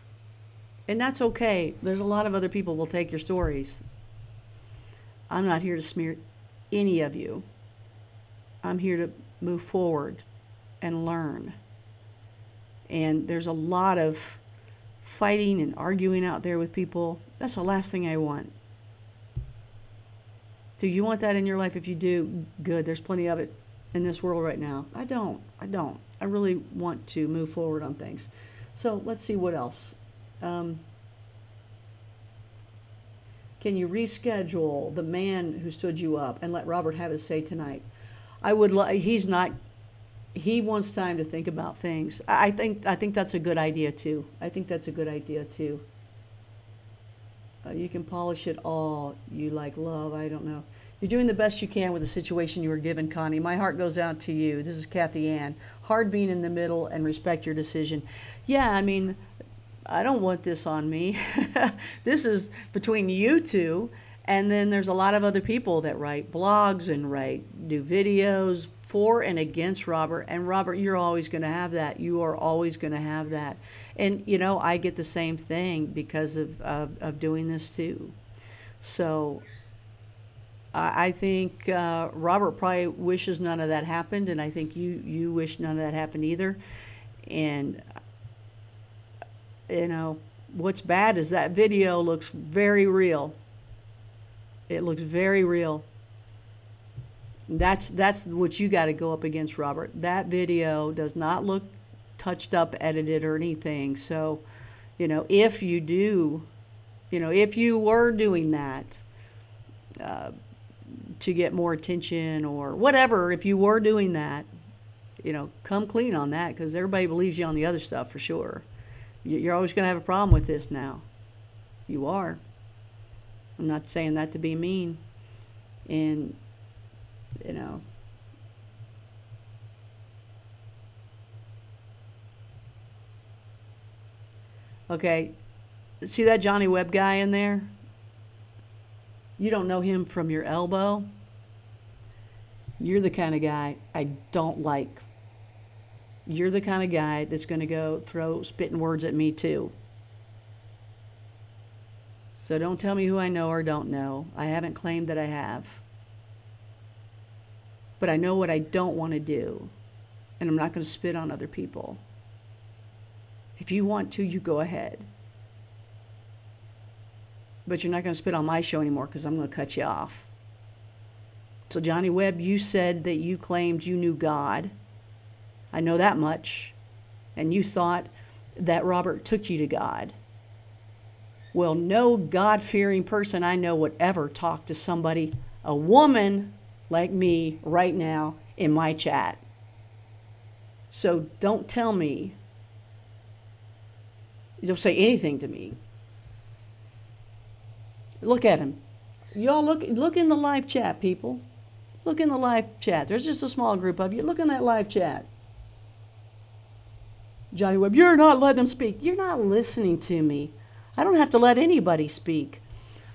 And that's okay. There's a lot of other people will take your stories. I'm not here to smear any of you. I'm here to move forward and learn. And there's a lot of fighting and arguing out there with people. That's the last thing I want. Do you want that in your life? If you do, good. There's plenty of it in this world right now. I don't. I really want to move forward on things. So let's see what else. Can you reschedule the man who stood you up and let Robbert have his say tonight? I would. He's not. He wants time to think about things. I think that's a good idea too. You can polish it all. You like love. I don't know. You're doing the best you can with the situation you were given, Connie. My heart goes out to you. This is Kathy Ann. Hard being in the middle and respect your decision. Yeah, I mean, I don't want this on me. This is between you two, And then there's a lot of other people that write blogs and do videos for and against Robbert. And Robbert, you're always going to have that. You are always going to have that. And, you know, I get the same thing because of doing this too. So I think Robbert probably wishes none of that happened. And I think you wish none of that happened either. And, you know, what's bad is that video looks very real. It looks very real. That's what you got to go up against, Robbert. That video does not look touched up, edited, or anything. So, you know, if you do, you know, if you were doing that to get more attention or whatever, if you were doing that, you know, come clean on that, because everybody believes you on the other stuff for sure. You're always going to have a problem with this now. You are. I'm not saying that to be mean. And, you know, okay, see that Johnny Webb guy in there? You don't know him from your elbow. You're the kind of guy I don't like. You're the kind of guy that's going to go throw spitting words at me too. So don't tell me who I know or don't know. I haven't claimed that I have. But I know what I don't want to do. And I'm not going to spit on other people. If you want to, you go ahead. But you're not going to spit on my show anymore, because I'm going to cut you off. So Johnny Webb, you said that you claimed you knew God. I know that much. And you thought that Robbert took you to God. Well, no God-fearing person I know would ever talk to somebody, a woman like me right now, in my chat. So don't tell me. Don't say anything to me. Look at him. Y'all look in the live chat, people. Look in the live chat. There's just a small group of you. Look in that live chat. Johnny Webb, you're not letting him speak. You're not listening to me. I don't have to let anybody speak.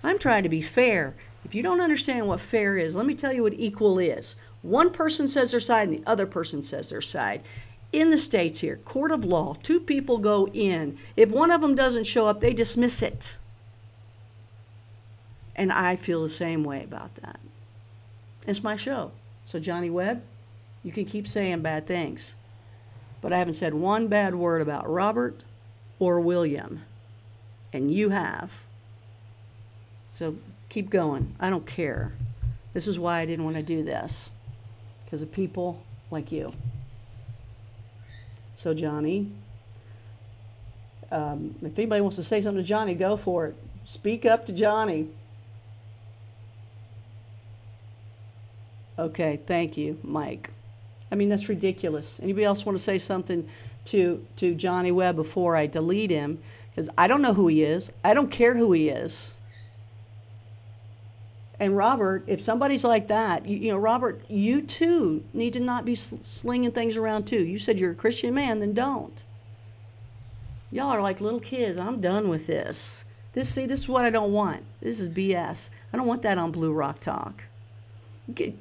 I'm trying to be fair. If you don't understand what fair is, let me tell you what equal is. One person says their side and the other person says their side. In the States here, court of law, two people go in. If one of them doesn't show up, they dismiss it. And I feel the same way about that. It's my show. So Johnny Webb, you can keep saying bad things. But I haven't said one bad word about Robbert or William. And you have. So keep going. I don't care. This is why I didn't want to do this. Because of people like you. So Johnny, if anybody wants to say something to Johnny, go for it. Speak up to Johnny. Okay, thank you, Mike. I mean, that's ridiculous. Anybody else want to say something to Johnny Webb before I delete him? Because I don't know who he is. I don't care who he is. And Robbert, if somebody's like that, you know, Robbert, you too need to not be slinging things around too. You said you're a Christian man, then don't. Y'all are like little kids. I'm done with this. This is what I don't want. This is BS. I don't want that on Blue Rock Talk.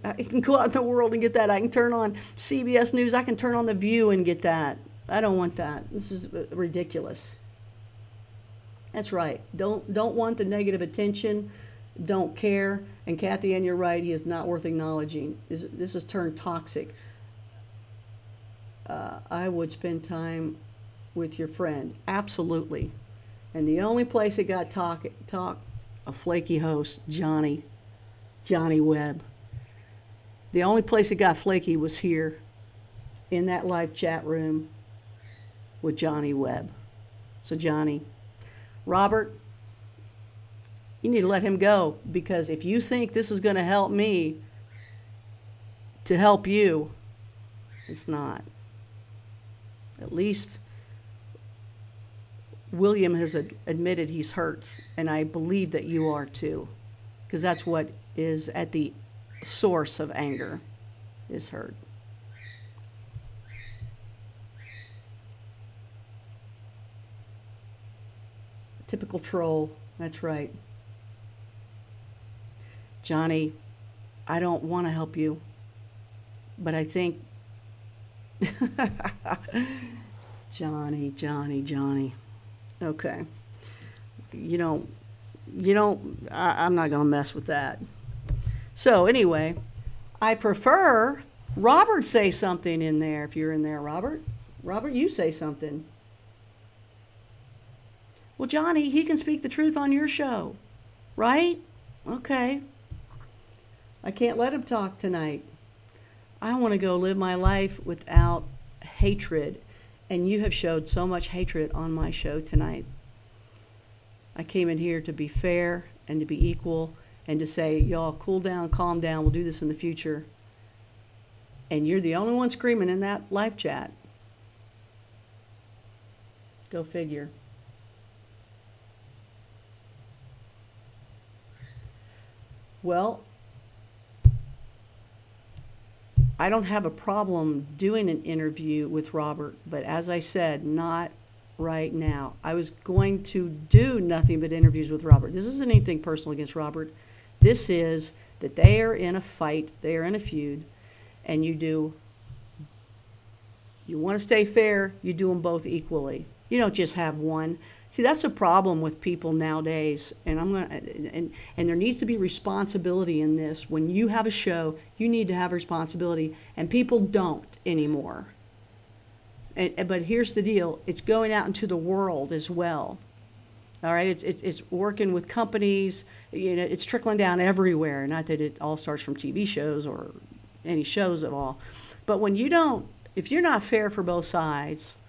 I can go out in the world and get that. I can turn on CBS News. I can turn on The View and get that. I don't want that. This is ridiculous. That's right. Don't want the negative attention. Don't care. And Kathy, and you're right, he is not worth acknowledging. This has turned toxic. I would spend time with your friend. Absolutely. And the only place it got a flaky host, Johnny Webb. The only place it got flaky was here in that live chat room with Johnny Webb. So Johnny, Robbert, you need to let him go, because if you think this is going to help me to help you, it's not. At least William has admitted he's hurt, and I believe that you are too, because that's what is at the source of anger, is hurt. Typical troll, that's right. Johnny, I don't want to help you, but I think Johnny. Okay. I'm not going to mess with that. So anyway, I prefer Robbert say something in there. If you're in there, Robbert, you say something. Well, Johnny, he can speak the truth on your show, right? Okay. I can't let him talk tonight. I want to go live my life without hatred. And you have showed so much hatred on my show tonight. I came in here to be fair and to be equal and to say, y'all, cool down, calm down, we'll do this in the future. And you're the only one screaming in that live chat. Go figure. Well, I don't have a problem doing an interview with Robbert, but as I said, not right now. I was going to do nothing but interviews with Robbert. This isn't anything personal against Robbert. This is that they are in a fight, they are in a feud, and you want to stay fair, you do them both equally. You don't just have one. See, that's a problem with people nowadays, and and there needs to be responsibility in this. When you have a show, you need to have responsibility, and people don't anymore. But here's the deal: it's going out into the world as well. All right, it's working with companies. It's trickling down everywhere. Not that it all starts from TV shows or any shows at all, but when if you're not fair for both sides,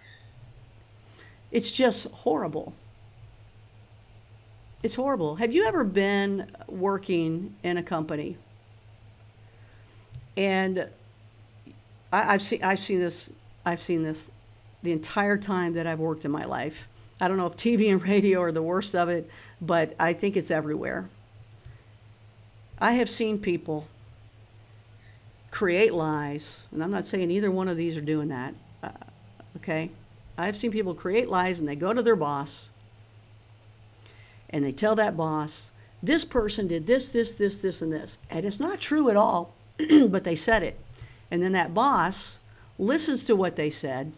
it's just horrible. It's horrible. Have you ever been working in a company? And I've seen this the entire time that I've worked in my life. I don't know if TV and radio are the worst of it, but I think it's everywhere. I have seen people create lies, and I'm not saying either one of these are doing that, okay? I've seen people create lies, and they go to their boss, and they tell that boss, this person did this, and this. And it's not true at all, but they said it. And then that boss listens to what they said,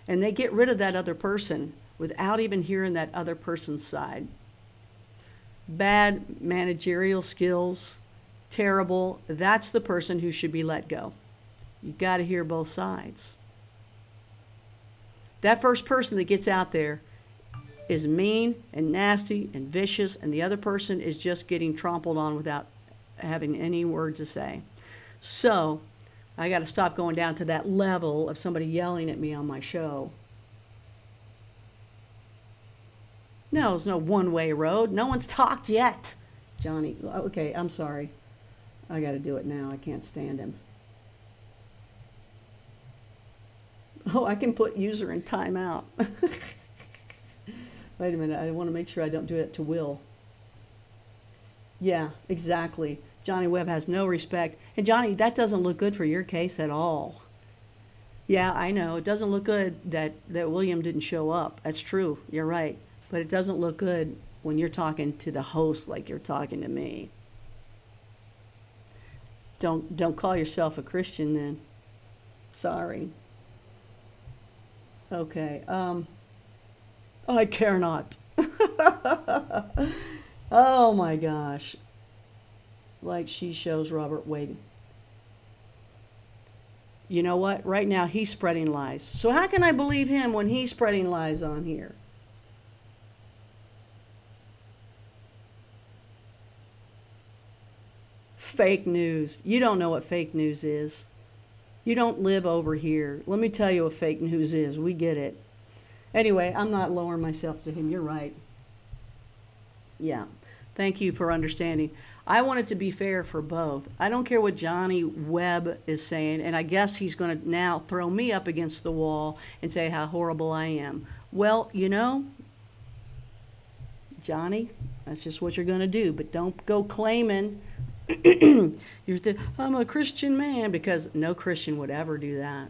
and they get rid of that other person without even hearing that other person's side. Bad managerial skills, terrible. That's the person who should be let go. You got to hear both sides. That first person that gets out there is mean and nasty and vicious, and the other person is just getting trampled on without having any word to say. So I got to stop going down to that level of somebody yelling at me on my show. No, it's no one-way road. No one's talked yet. Johnny, okay, I'm sorry. I got to do it now. I can't stand him. Oh, I can put user in timeout. Wait a minute. I want to make sure I don't do it to Will. Yeah, exactly. Johnny Webb has no respect. And Johnny, that doesn't look good for your case at all. Yeah, I know. It doesn't look good that William didn't show up. That's true. You're right. But it doesn't look good when you're talking to the host like you're talking to me. Don't call yourself a Christian then. Sorry. Okay. I care not. Oh my gosh. Like she shows Robbert waiting. You know what? Right now he's spreading lies. So how can I believe him when he's spreading lies on here? Fake news. You don't know what fake news is. You don't live over here. Let me tell you what fake news is. We get it. Anyway, I'm not lowering myself to him. You're right. Yeah. Thank you for understanding. I want it to be fair for both. I don't care what Johnny Webb is saying, and I guess he's going to now throw me up against the wall and say how horrible I am. Well, you know, Johnny, that's just what you're going to do. But don't go claiming I'm a Christian man, because no Christian would ever do that.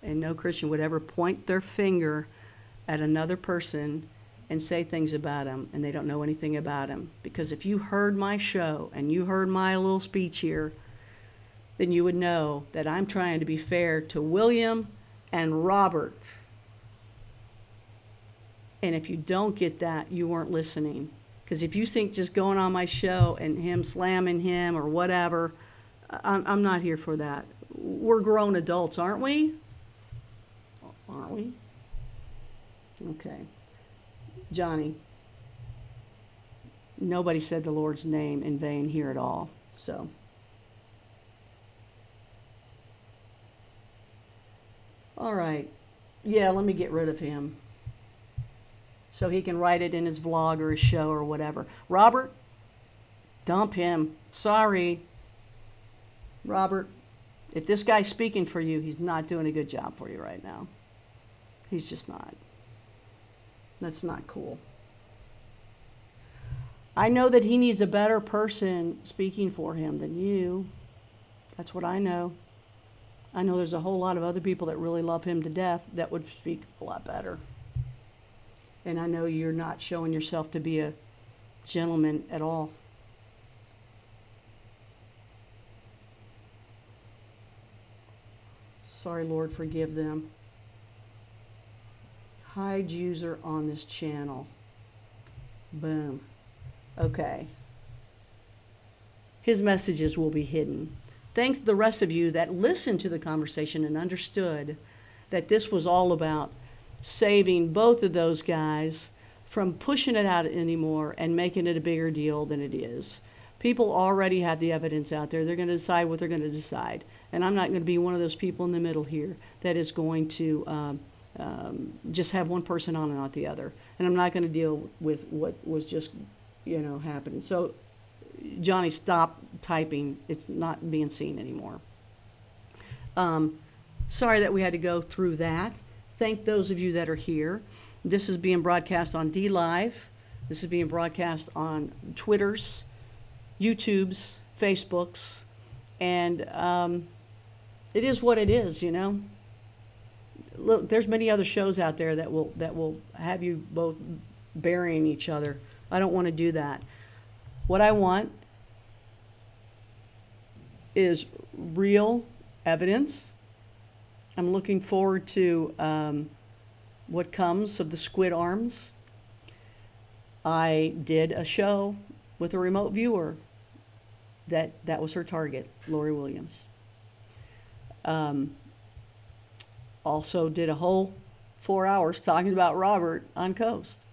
And no Christian would ever point their finger at another person and say things about him, and they don't know anything about him. Because if you heard my show and you heard my little speech here, then you would know that I'm trying to be fair to William and Robbert. And if you don't get that, you weren't listening. Because if you think just going on my show and him slamming him or whatever, I'm not here for that. We're grown adults, aren't we? Aren't we? Okay. Johnny, nobody said the Lord's name in vain here at all. So, all right. Yeah, let me get rid of him so he can write it in his vlog or his show or whatever. Robbert, dump him. Sorry. Robbert, if this guy's speaking for you, he's not doing a good job for you right now. He's just not. That's not cool. I know that he needs a better person speaking for him than you. That's what I know. I know there's a whole lot of other people that really love him to death that would speak a lot better. And I know you're not showing yourself to be a gentleman at all. Sorry, Lord, forgive them. Hide user on this channel. Boom. Okay. His messages will be hidden. Thanks to the rest of you that listened to the conversation and understood that this was all about saving both of those guys from pushing it out anymore and making it a bigger deal than it is. People already have the evidence out there. They're going to decide what they're going to decide. And I'm not going to be one of those people in the middle here that is going to just have one person on and not the other. And I'm not going to deal with what was just, happening. So, Johnny, stop typing. It's not being seen anymore. Sorry that we had to go through that. Thank those of you that are here. This is being broadcast on DLIVE. This is being broadcast on Twitters, YouTubes, Facebooks, and it is what it is, Look, there's many other shows out there that will have you both burying each other. I don't want to do that. What I want is real evidence. I'm looking forward to what comes of the squid arms. I did a show with a remote viewer that was her target, Lori Williams. Also did a whole 4 hours talking about Robbert on Coast.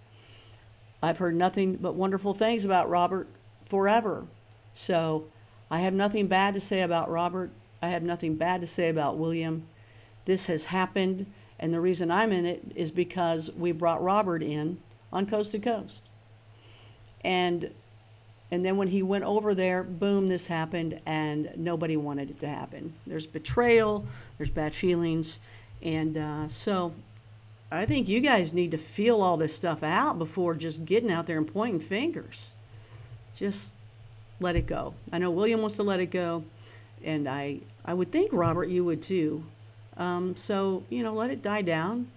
I've heard nothing but wonderful things about Robbert forever. So I have nothing bad to say about Robbert. I have nothing bad to say about William. This has happened, and the reason I'm in it is because we brought Robbert in on Coast to Coast. And then when he went over there, boom, this happened, and nobody wanted it to happen. There's betrayal, there's bad feelings, and so I think you guys need to feel all this stuff out before just getting out there and pointing fingers. Just let it go. I know William wants to let it go, and I would think, Robbert, you would too. So, let it die down,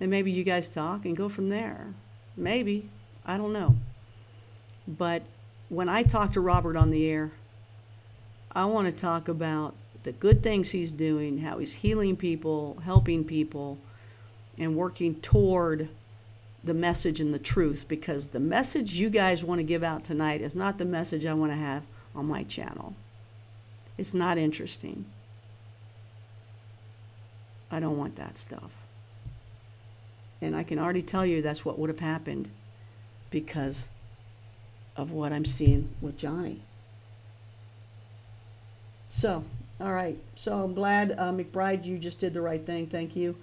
and maybe you guys talk and go from there. Maybe. I don't know. But when I talk to Robbert on the air, I want to talk about the good things he's doing, how he's healing people, helping people, and working toward the message and the truth, because the message you guys want to give out tonight is not the message I want to have on my channel. It's not interesting. I don't want that stuff. And I can already tell you that's what would have happened because of what I'm seeing with Johnny. So, all right. So I'm glad, McBride, you just did the right thing. Thank you.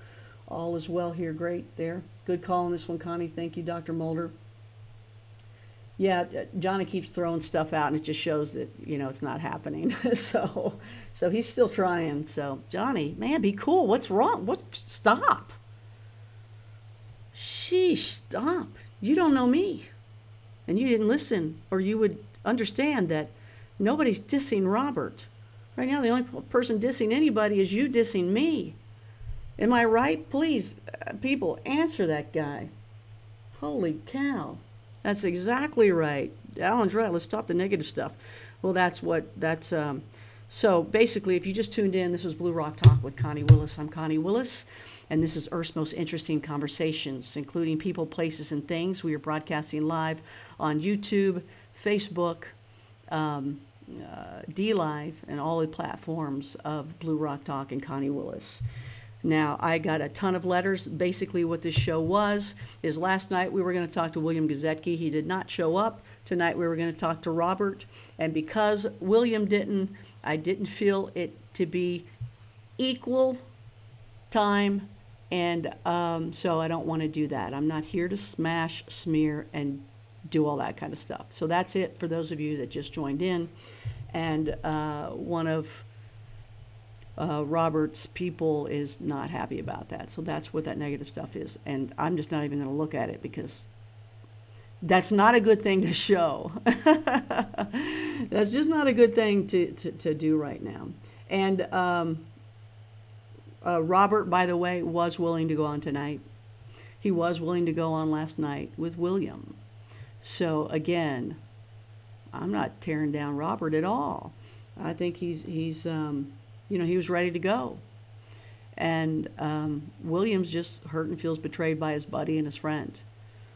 All is well here. Great there. Good call on this one, Connie. Thank you, Dr. Mulder. Yeah, Johnny keeps throwing stuff out, and it just shows that, it's not happening. so he's still trying. So, Johnny, man, be cool. What's wrong? Stop. Sheesh, stop. You don't know me. And you didn't listen, or you would understand that nobody's dissing Robbert. Right now, the only person dissing anybody is you dissing me. Am I right? Please, people, answer that guy. Holy cow. That's exactly right. Alan's right. Let's stop the negative stuff. Well, so basically, if you just tuned in, this is Blue Rock Talk with Connie Willis. I'm Connie Willis, and this is Earth's Most Interesting Conversations, including people, places, and things. We are broadcasting live on YouTube, Facebook, DLIVE, and all the platforms of Blue Rock Talk and Connie Willis. Now, I got a ton of letters. Basically, what this show was is last night we were going to talk to William Gazecki. He did not show up. Tonight we were going to talk to Robbert. And because William didn't, I didn't feel it to be equal time. And so I don't want to do that. I'm not here to smash, smear, and do all that kind of stuff. So that's it for those of you that just joined in. And one of Robert's people is not happy about that. So that's what that negative stuff is. And I'm just not even going to look at it because that's not a good thing to show. That's just not a good thing to do right now. And Robbert, by the way, was willing to go on tonight. He was willing to go on last night with William. So again, I'm not tearing down Robbert at all. I think he's you know, he was ready to go. And William's just hurt and feels betrayed by his buddy and his friend.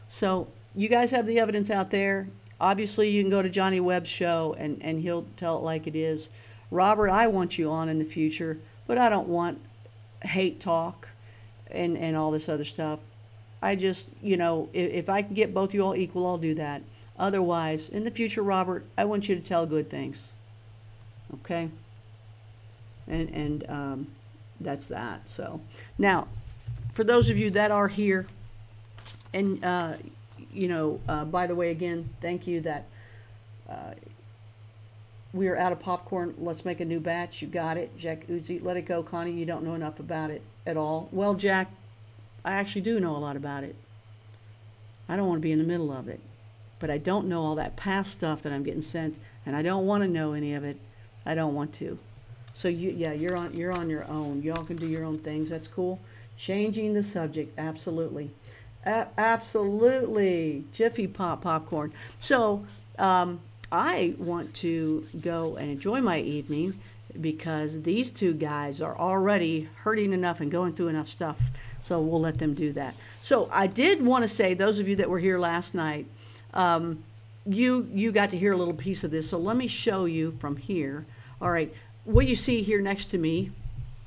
So you guys have the evidence out there. Obviously, you can go to Johnny Webb's show and he'll tell it like it is. Robbert, I want you on in the future, but I don't want hate talk and all this other stuff. I just, you know, if I can get both you all equal, I'll do that. Otherwise, in the future, Robbert, I want you to tell good things. Okay? And that's that. So now, for those of you that are here, and you know, by the way, again, thank you that we are out of popcorn. Let's make a new batch. You got it, Jack Uzi. Let it go, Connie. You don't know enough about it at all. Well, Jack, I actually do know a lot about it. I don't want to be in the middle of it, but I don't know all that past stuff that I'm getting sent, and I don't want to know any of it. I don't want to. So you're on your own. Y'all can do your own things. That's cool. Changing the subject, absolutely, absolutely. Jiffy Pop popcorn. So I want to go and enjoy my evening because these two guys are already hurting enough and going through enough stuff. So we'll let them do that. So I did want to say, those of you that were here last night, you got to hear a little piece of this. So let me show you from here. All right. What you see here next to me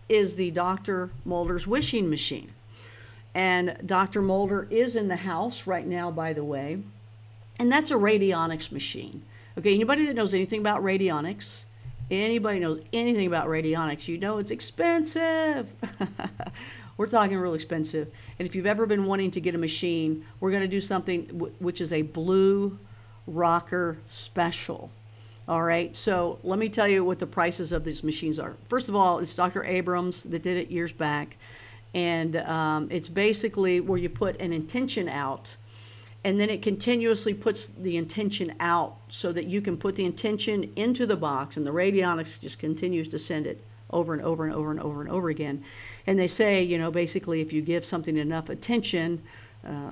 is the Dr. Mulder's wishing machine. And Dr. Mulder is in the house right now, by the way. And that's a radionics machine. Okay, anybody that knows anything about radionics, anybody knows anything about radionics, you know it's expensive. We're talking real expensive. And if you've ever been wanting to get a machine, we're going to do something which is a Blue Rocker special. All right, so let me tell you what the prices of these machines are. First of all, it's Dr. Abrams that did it years back. And it's basically where you put an intention out, and then it continuously puts the intention out so that you can put the intention into the box, and the radionics just continues to send it over and over and over and over and over again. And they say, you know, basically if you give something enough attention,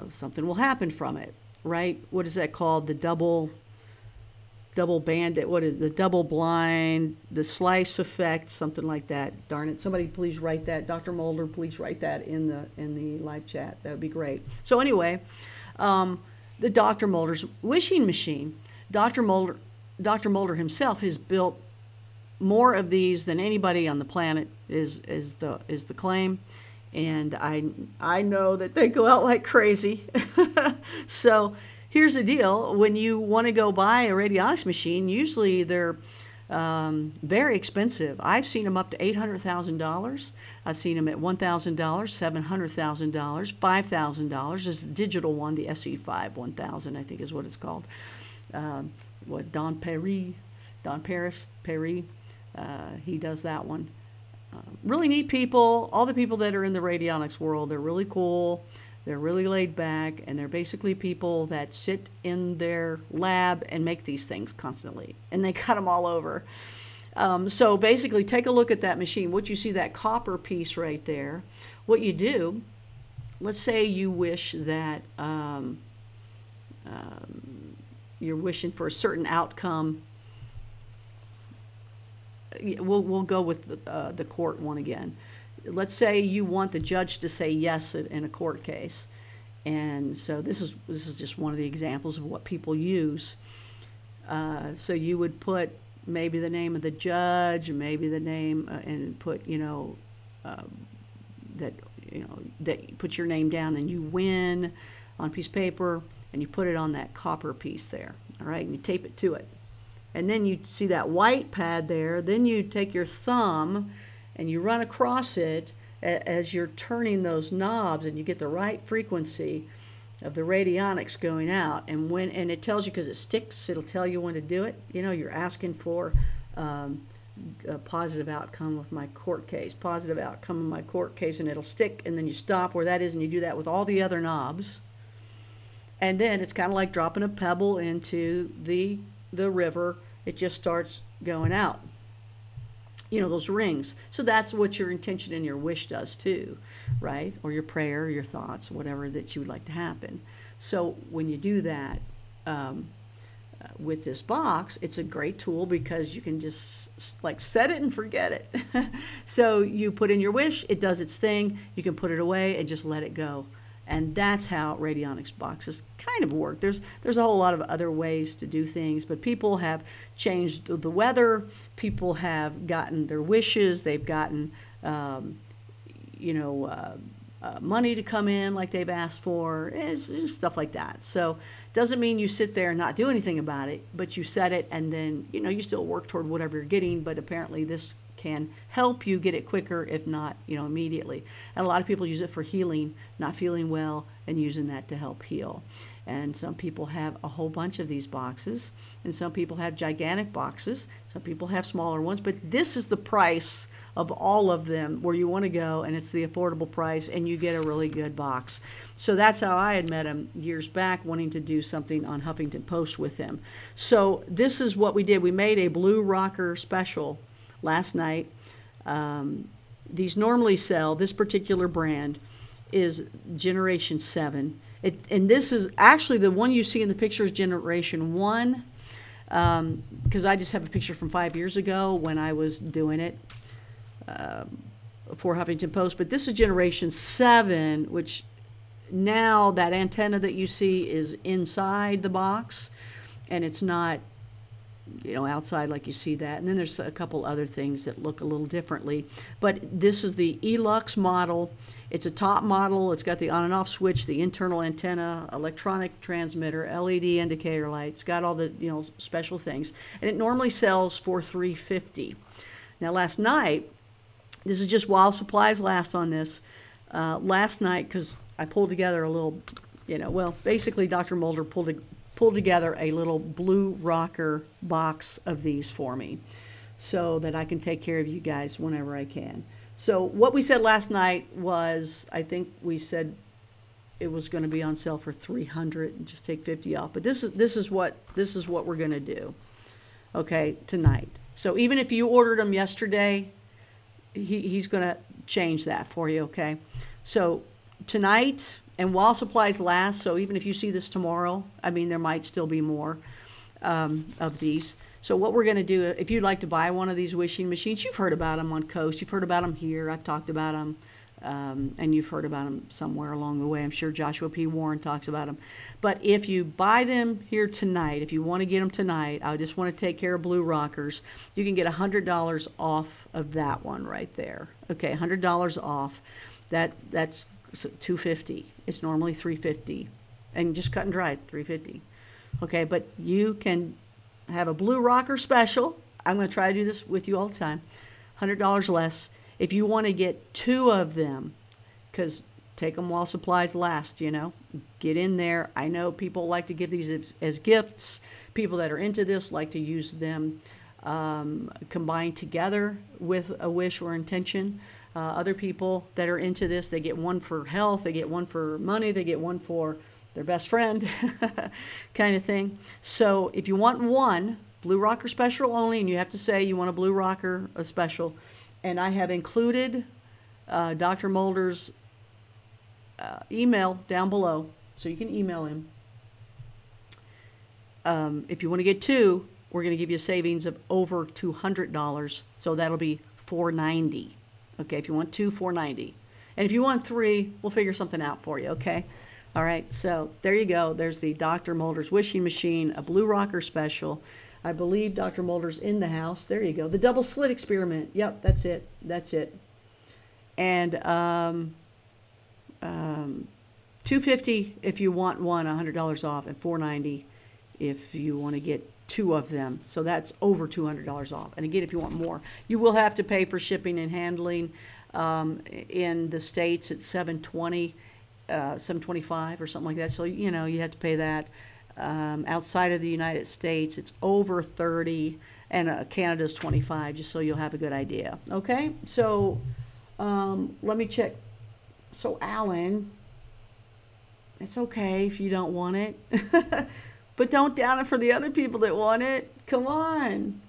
something will happen from it, right? What is that called? The double bandit, what is the double blind, the slice effect, something like that. Darn it, somebody please write that. Dr. Mulder, please write that in the live chat. That would be great. So anyway, the Dr. Mulder's wishing machine. Dr. Mulder himself has built more of these than anybody on the planet is the claim. And I know that they go out like crazy. So here's the deal. When you want to go buy a radionics machine, usually they're very expensive. I've seen them up to $800,000. I've seen them at $1,000, $700,000, $5,000. This is the digital one, the SE5 1000, I think is what it's called. Don Paris, he does that one. Really neat people. All the people that are in the radionics world, they're really cool. They're really laid back, and they're basically people that sit in their lab and make these things constantly, and they cut them all over. So basically, take a look at that machine. What you see, that copper piece right there, what you do, let's say you wish that you're wishing for a certain outcome. We'll go with the court one again. Let's say you want the judge to say yes in a court case, and so this is just one of the examples of what people use. So you would put maybe the name of the judge, maybe the name, and put that you put your name down and you win on a piece of paper, and you put it on that copper piece there. All right, and you tape it to it. And then you see that white pad there. Then you take your thumb and you run across it as you're turning those knobs, and you get the right frequency of the radionics going out. And it tells you, because it sticks, it'll tell you when to do it. You're asking for a positive outcome of my court case, positive outcome of my court case, and it'll stick, and then you stop where that is, and you do that with all the other knobs. And then it's kind of like dropping a pebble into the river. It just starts going out, those rings. So that's what your intention and your wish does too, right? Or your prayer, your thoughts, whatever that you would like to happen. So when you do that with this box, it's a great tool, because you can just like set it and forget it. So you put in your wish, it does its thing, you can put it away and just let it go. And that's how radionics boxes kind of work. There's a whole lot of other ways to do things, but people have changed the weather. People have gotten their wishes. They've gotten, money to come in like they've asked for. It's just stuff like that. So doesn't mean you sit there and not do anything about it, but you set it, and then you still work toward whatever you're getting. But apparently this can help you get it quicker, if not, immediately. And a lot of people use it for healing, not feeling well, and using that to help heal. And some people have a whole bunch of these boxes, and some people have gigantic boxes. Some people have smaller ones, but this is the price of all of them where you want to go, and it's the affordable price, and you get a really good box. So that's how I had met him years back, wanting to do something on Huffington Post with him. So this is what we did. We made a blue rocker special last night. These normally sell, this particular brand is Generation 7. And this is actually, the one you see in the picture is Generation 1, because I just have a picture from 5 years ago when I was doing it for Huffington Post. But this is Generation 7, which now that antenna that you see is inside the box, and it's not outside like you see that. And then there's a couple other things that look a little differently. But this is the Elux model. It's a top model. It's got the on and off switch, the internal antenna, electronic transmitter, LED indicator lights, got all the special things. And it normally sells for $350. Now last night, this is just while supplies last on this. Last night, because I pulled together a little, basically Dr. Mulder pulled together a little blue rocker box of these for me so that I can take care of you guys whenever I can. So what we said last night was, I think we said it was going to be on sale for $300 and just take $50 off. But this is what we're going to do, okay, tonight. So even if you ordered them yesterday, he's going to change that for you, okay? So tonight, and while supplies last, so even if you see this tomorrow, there might still be more of these. So what we're going to do, if you'd like to buy one of these wishing machines, you've heard about them on Coast, you've heard about them here, I've talked about them, and you've heard about them somewhere along the way. I'm sure Joshua P. Warren talks about them. But if you buy them here tonight, if you want to get them tonight, I just want to take care of blue rockers, you can get $100 off of that one right there. Okay, $100 off. That's $250. It's normally $350, and just cut and dry, $350. Okay, but you can have a blue rocker special. I'm going to try to do this with you all the time. $100 less. If you want to get 2 of them, because take them while supplies last, get in there. I know people like to give these as gifts. People that are into this like to use them combined together with a wish or intention. Other people that are into this, they get one for health, they get one for money, they get one for their best friend kind of thing. So if you want one, blue rocker special only, and you have to say you want a blue rocker a special, and I have included Dr. Mulder's email down below, so you can email him. If you want to get 2, we're going to give you a savings of over $200. So that'll be $490. Okay, if you want 2, $490. And if you want 3, we'll figure something out for you, okay? All right, so there you go. There's the Dr. Mulder's wishing machine, a blue rocker special. I believe Dr. Mulder's in the house. There you go. The double slit experiment. Yep, that's it. That's it. And $250 if you want one, $100 off, and $490 if you want to get 2 of them. So that's over $200 off. And again, if you want more, you will have to pay for shipping and handling. In the States, it's $720, $725 or something like that. So, you know, you have to pay that. Outside of the United States, it's over $30, and Canada's $25, just so you'll have a good idea. Okay, so let me check. So Alan, it's okay if you don't want it, but don't down it for the other people that want it. Come on.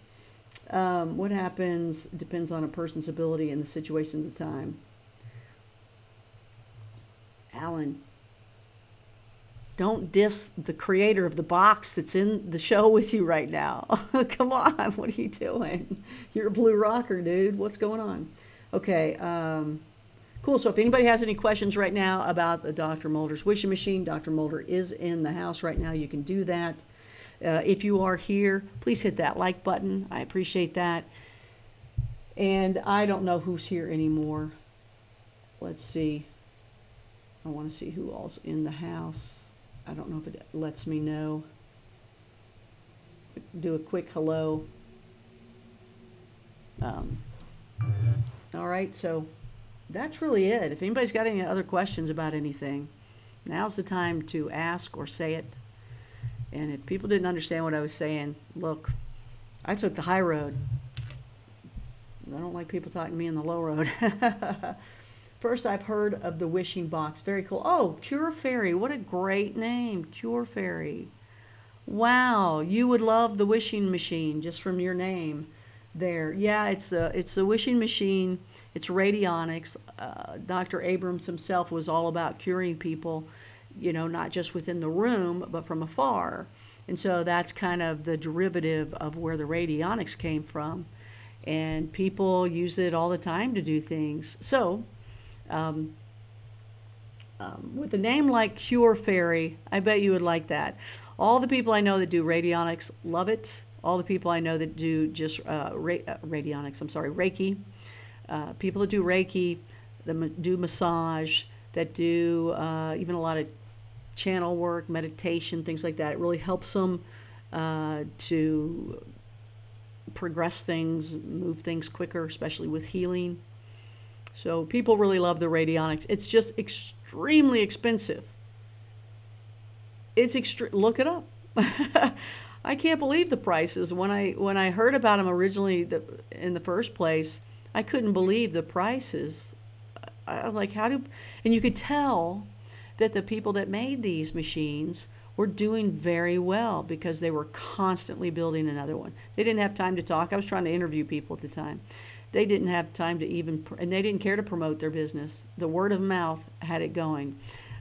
What happens depends on a person's ability and the situation at the time. Alan, don't diss the creator of the box that's in the show with you right now. Come on, what are you doing? You're a blue rocker, dude. What's going on? Okay, cool. So if anybody has any questions right now about the Dr. Mulder's wishing machine, Dr. Mulder is in the house right now. You can do that. If you are here, please hit that like button. I appreciate that. And I don't know who's here anymore. Let's see. I want to see who all's in the house. I don't know if it lets me know. Do a quick hello. All right, so that's really it. If anybody's got any other questions about anything, now's the time to ask or say it. And if people didn't understand what I was saying, look, I took the high road. I don't like people talking to me on the low road. First, I've heard of the wishing box. Very cool. Oh, Cure Fairy. What a great name, Cure Fairy. Wow, you would love the wishing machine just from your name there. Yeah, it's a wishing machine. It's radionics. Dr. Abrams himself was all about curing people, you know, not just within the room, but from afar. And so that's kind of the derivative of where the radionics came from. And people use it all the time to do things. So, with a name like Cure Fairy, I bet you would like that. All the people I know that do radionics love it. All the people I know that do just radionics, I'm sorry, Reiki. People that do Reiki, that do massage, that do even a lot of channel work, meditation, things like that. It really helps them to progress things, move things quicker, especially with healing. So people really love the radionics. It's just extremely expensive. It's look it up. I can't believe the prices. When I heard about them originally in the first place, I couldn't believe the prices. I was like, and you could tell that the people that made these machines were doing very well because they were constantly building another one. They didn't have time to talk. I was trying to interview people at the time. They didn't have time to and they didn't care to promote their business. The word of mouth had it going.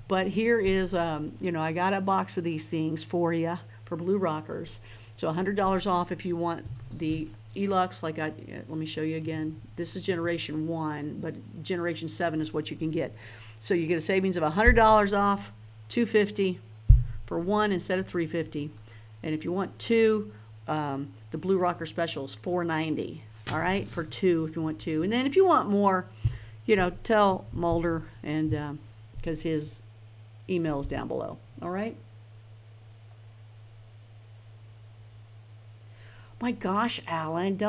But here is, you know, I got a box of these things for you, for Blue Rockers. So $100 off if you want the Elux. Let me show you again. This is Generation 1, but Generation 7 is what you can get. So you get a savings of $100 off, $250 for one instead of $350. And if you want 2, the Blue Rocker special is $490. All right, for 2 if you want 2. And then if you want more, you know, tell Mulder, and because his email is down below. All right. My gosh, Alan,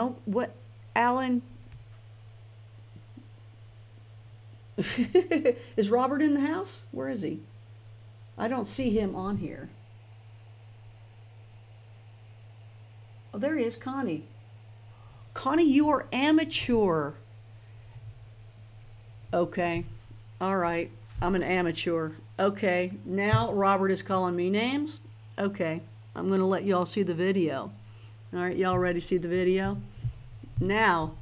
Alan? Is Robert in the house? Where is he? I don't see him on here. Oh, there he is, Connie. Connie, you are amateur. Okay. All right. I'm an amateur. Okay. Now Robert is calling me names. Okay. I'm going to let y'all see the video. All right. Y'all ready to see the video? Now,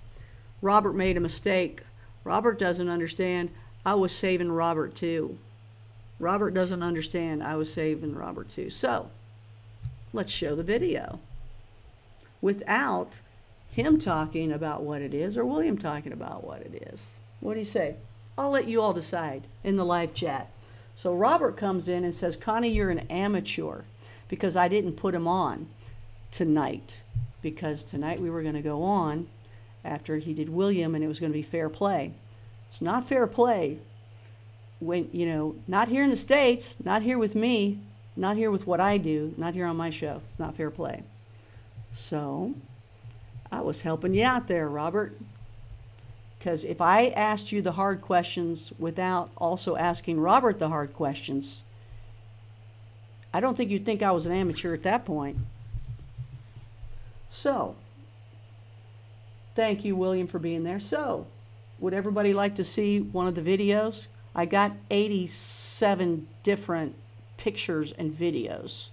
Robert made a mistake. Robert doesn't understand. I was saving Robert too. Robert doesn't understand. I was saving Robert too. So, let's show the video without him talking about what it is or William talking about what it is. What do you say? I'll let you all decide in the live chat. So Robbert comes in and says, Connie, you're an amateur because I didn't put him on tonight, because tonight we were going to go on after he did William and it was going to be fair play. It's not fair play when, you know, not here in the States, not here with me, not here with what I do, not here on my show. It's not fair play. So I was helping you out there, Robbert, because if I asked you the hard questions without also asking Robbert the hard questions, I don't think you'd think I was an amateur at that point. So, thank you, William, for being there. So, would everybody like to see one of the videos? I got 87 different pictures and videos.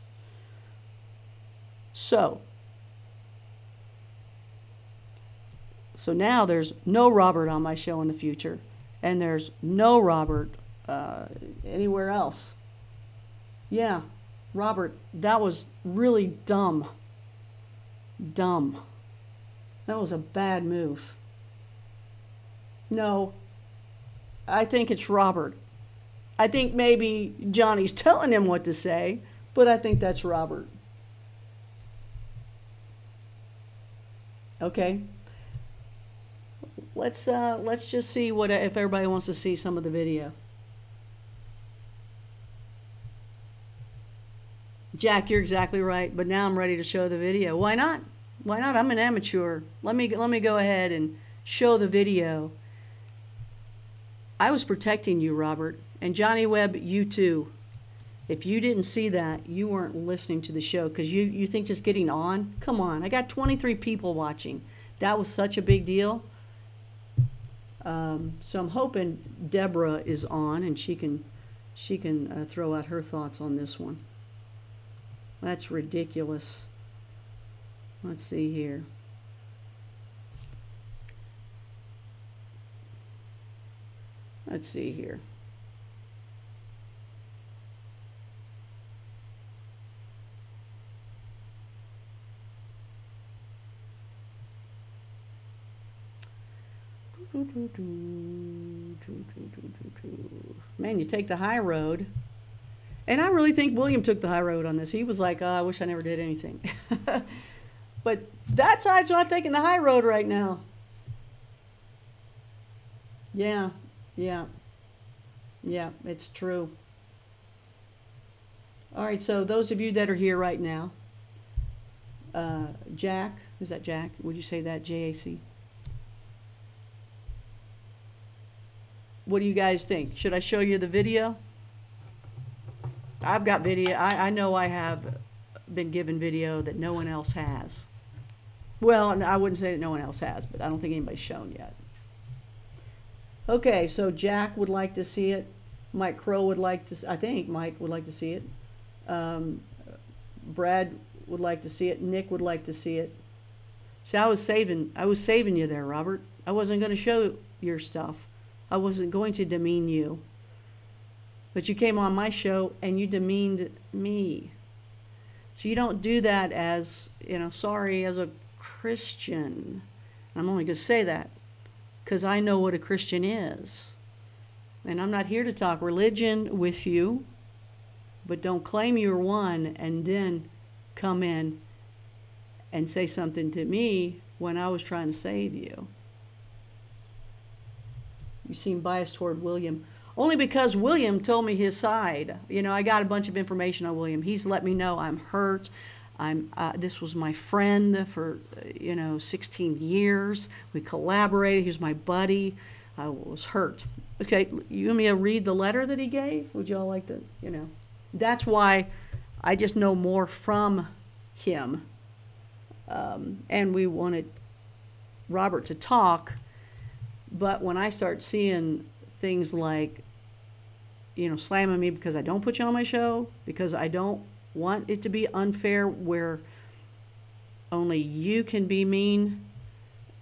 So now there's no Robbert on my show in the future, and there's no Robbert anywhere else. Yeah, Robbert, that was really dumb. Dumb. That was a bad move. No, I think it's Robbert. I think maybe Johnny's telling him what to say, but I think that's Robbert. Okay. Let's just see what if everybody wants to see some of the video. Jack, you're exactly right, but now I'm ready to show the video. Why not? Why not? I'm an amateur. Let me go ahead and show the video. I was protecting you, Robbert, and Johnny Webb, you too. If you didn't see that, you weren't listening to the show, because you think just getting on? Come on, I got 23 people watching. That was such a big deal. So I'm hoping Deborah is on and she can throw out her thoughts on this one. That's ridiculous. Let's see here. Let's see here. Man, you take the high road. And I really think William took the high road on this. He was like, oh, I wish I never did anything. But that side's not taking the high road right now. Yeah, it's true. All right, so those of you that are here right now, Jack, is that Jack? Would you say that, J-A-C? What do you guys think? Should I show you the video? I've got video. I know I have been given video that no one else has. Well, I wouldn't say that no one else has, but I don't think anybody's shown yet. Okay, so Jack would like to see it. Mike Crow would like to, I think Mike would like to see it. Brad would like to see it. Nick would like to see it. See, I was saving you there, Robbert. I wasn't going to show your stuff. I wasn't going to demean you. But you came on my show and you demeaned me. So you don't do that as, sorry, as a Christian. I'm only going to say that because I know what a Christian is. And I'm not here to talk religion with you, but don't claim you're one and then come in and say something to me when I was trying to save you. You seem biased toward William. Only because William told me his side. I got a bunch of information on William. He's let me know I'm hurt. This was my friend for, 16 years. We collaborated. He was my buddy. I was hurt. Okay, you want me to read the letter that he gave? Would you all like to, That's why I just know more from him. And we wanted Robbert to talk. But when I start seeing things like, slamming me because I don't put you on my show, because I don't want it to be unfair where only you can be mean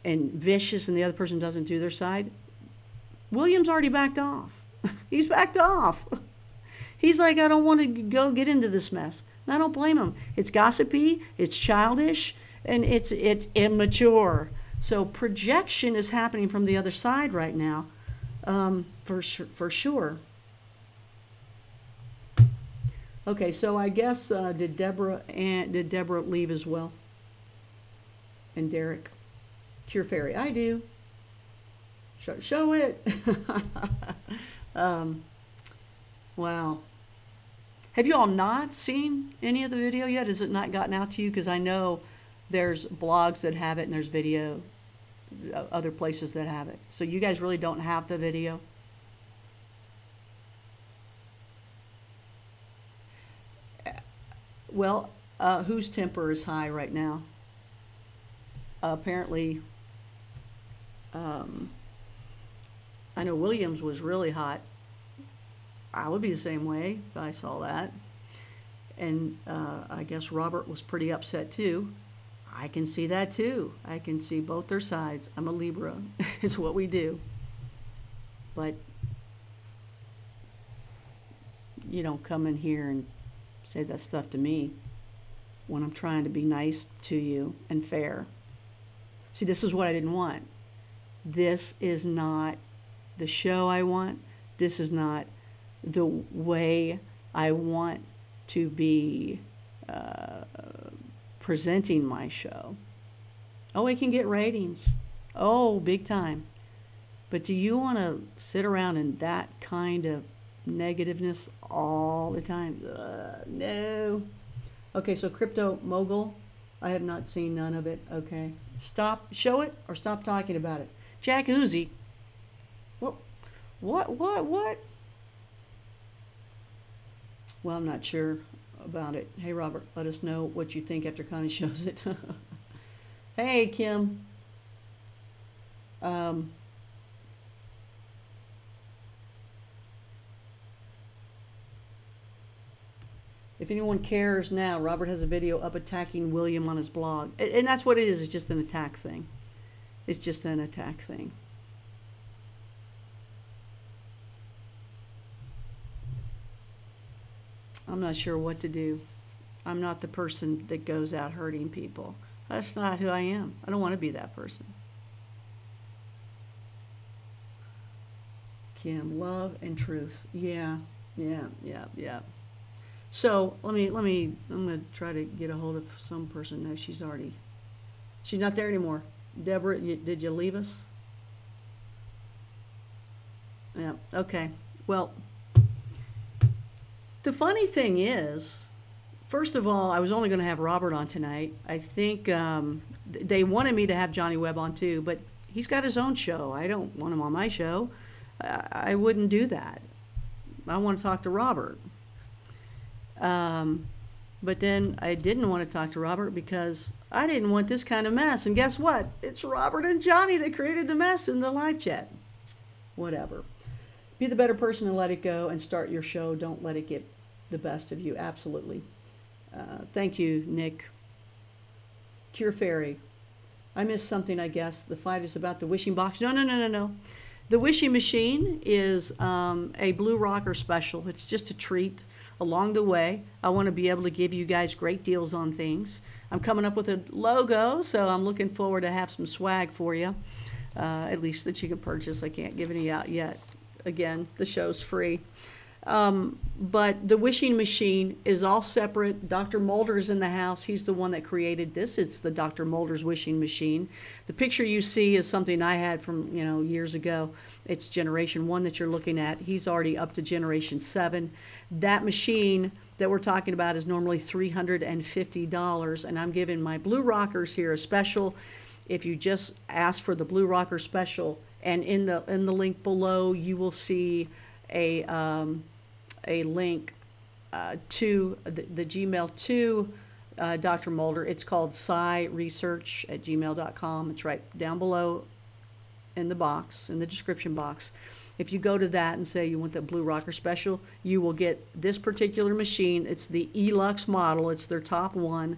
and vicious and the other person doesn't do their side, William's already backed off. He's backed off. He's like, I don't want to go get into this mess. And I don't blame him. It's gossipy, it's childish, and it's immature. So projection is happening from the other side right now, for sure. Okay, so I guess did Deborah leave as well? And Derek, Cure Fairy, I do. Show it. Wow. Have you all not seen any of the video yet? Has it not gotten out to you? Because I know there's blogs that have it and there's video, other places that have it. So you guys really don't have the video? Well, whose temper is high right now? Apparently, I know Williams was really hot. I would be the same way if I saw that. And I guess Robbert was pretty upset too. I can see that too. I can see both their sides. I'm a Libra. It's what we do. But you don't come in here and say that stuff to me when I'm trying to be nice to you and fair. See, this is what I didn't want. This is not the show I want. This is not the way I want to be presenting my show. Oh, it can get ratings. Oh, big time. But do you want to sit around in that kind of negativeness all the time? No. Okay, so Crypto Mogul, I have not seen none of it. Okay. Stop, show it or stop talking about it. Jack Uzi. Well, what? Well, I'm not sure about it. Hey, Robert, let us know what you think after Connie shows it. Hey, Kim. If anyone cares now, Robert has a video up attacking William on his blog. And that's what it is. It's just an attack thing. It's just an attack thing. I'm not sure what to do. I'm not the person that goes out hurting people. That's not who I am. I don't want to be that person. Kim, love and truth. Yeah. So I'm gonna try to get a hold of some person. No, she's not there anymore. Deborah, did you leave us? Yeah, okay. Well, the funny thing is, first of all, I was only going to have Robert on tonight. I think they wanted me to have Johnny Webb on too, but he's got his own show. I don't want him on my show. I wouldn't do that. I want to talk to Robert. But then I didn't want to talk to Robert because I didn't want this kind of mess. And guess what? It's Robert and Johnny that created the mess in the live chat. Whatever. Be the better person and let it go and start your show. Don't let it get the best of you. Absolutely. Thank you, Nick. Cure Fairy. I missed something, I guess. The fight is about the wishing box. No. The wishing machine is a Blue Rocker special. It's just a treat along the way. I want to be able to give you guys great deals on things. I'm coming up with a logo, so I'm looking forward to have some swag for you, at least that you can purchase. I can't give any out yet. Again, the show's free. But the wishing machine is all separate. Dr. Mulder's in the house. He's the one that created this. It's the Dr. Mulder's wishing machine. The picture you see is something I had from, years ago. It's generation 1 that you're looking at. He's already up to generation 7. That machine that we're talking about is normally $350, and I'm giving my Blue Rockers here a special. If you just ask for the Blue Rocker special, and in the link below, you will see a link to the Gmail to Dr. Mulder. It's called sciresearch@gmail.com. It's right down below in the box, in the description box. If you go to that and say you want the Blue Rocker special, you will get this particular machine. It's the Elux model. It's their top one.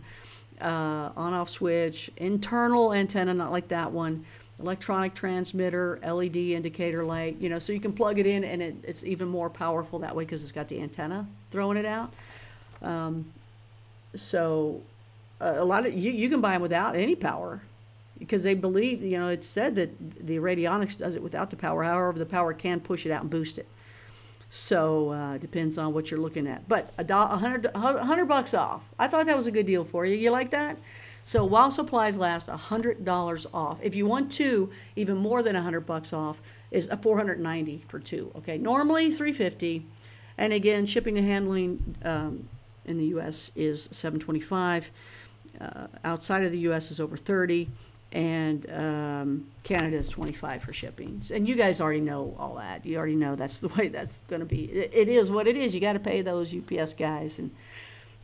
On-off switch, internal antenna, not like that one. electronic transmitter, LED indicator light, you know, so you can plug it in and it's even more powerful that way because it's got the antenna throwing it out. So a lot of you can buy them without any power because they believe, you know, it's said that the Radionics does it without the power. However, the power can push it out and boost it. So it depends on what you're looking at. But $100 off. I thought that was a good deal for you. You like that? So while supplies last, $100 off. If you want two, even more than $100 off is a $490 for two. Okay, normally $350, and again, shipping and handling in the U.S. is $725. Outside of the U.S. is over $30, and Canada is $25 for shipping. And you guys already know all that. You already know that's the way that's going to be. It is what it is. You got to pay those UPS guys and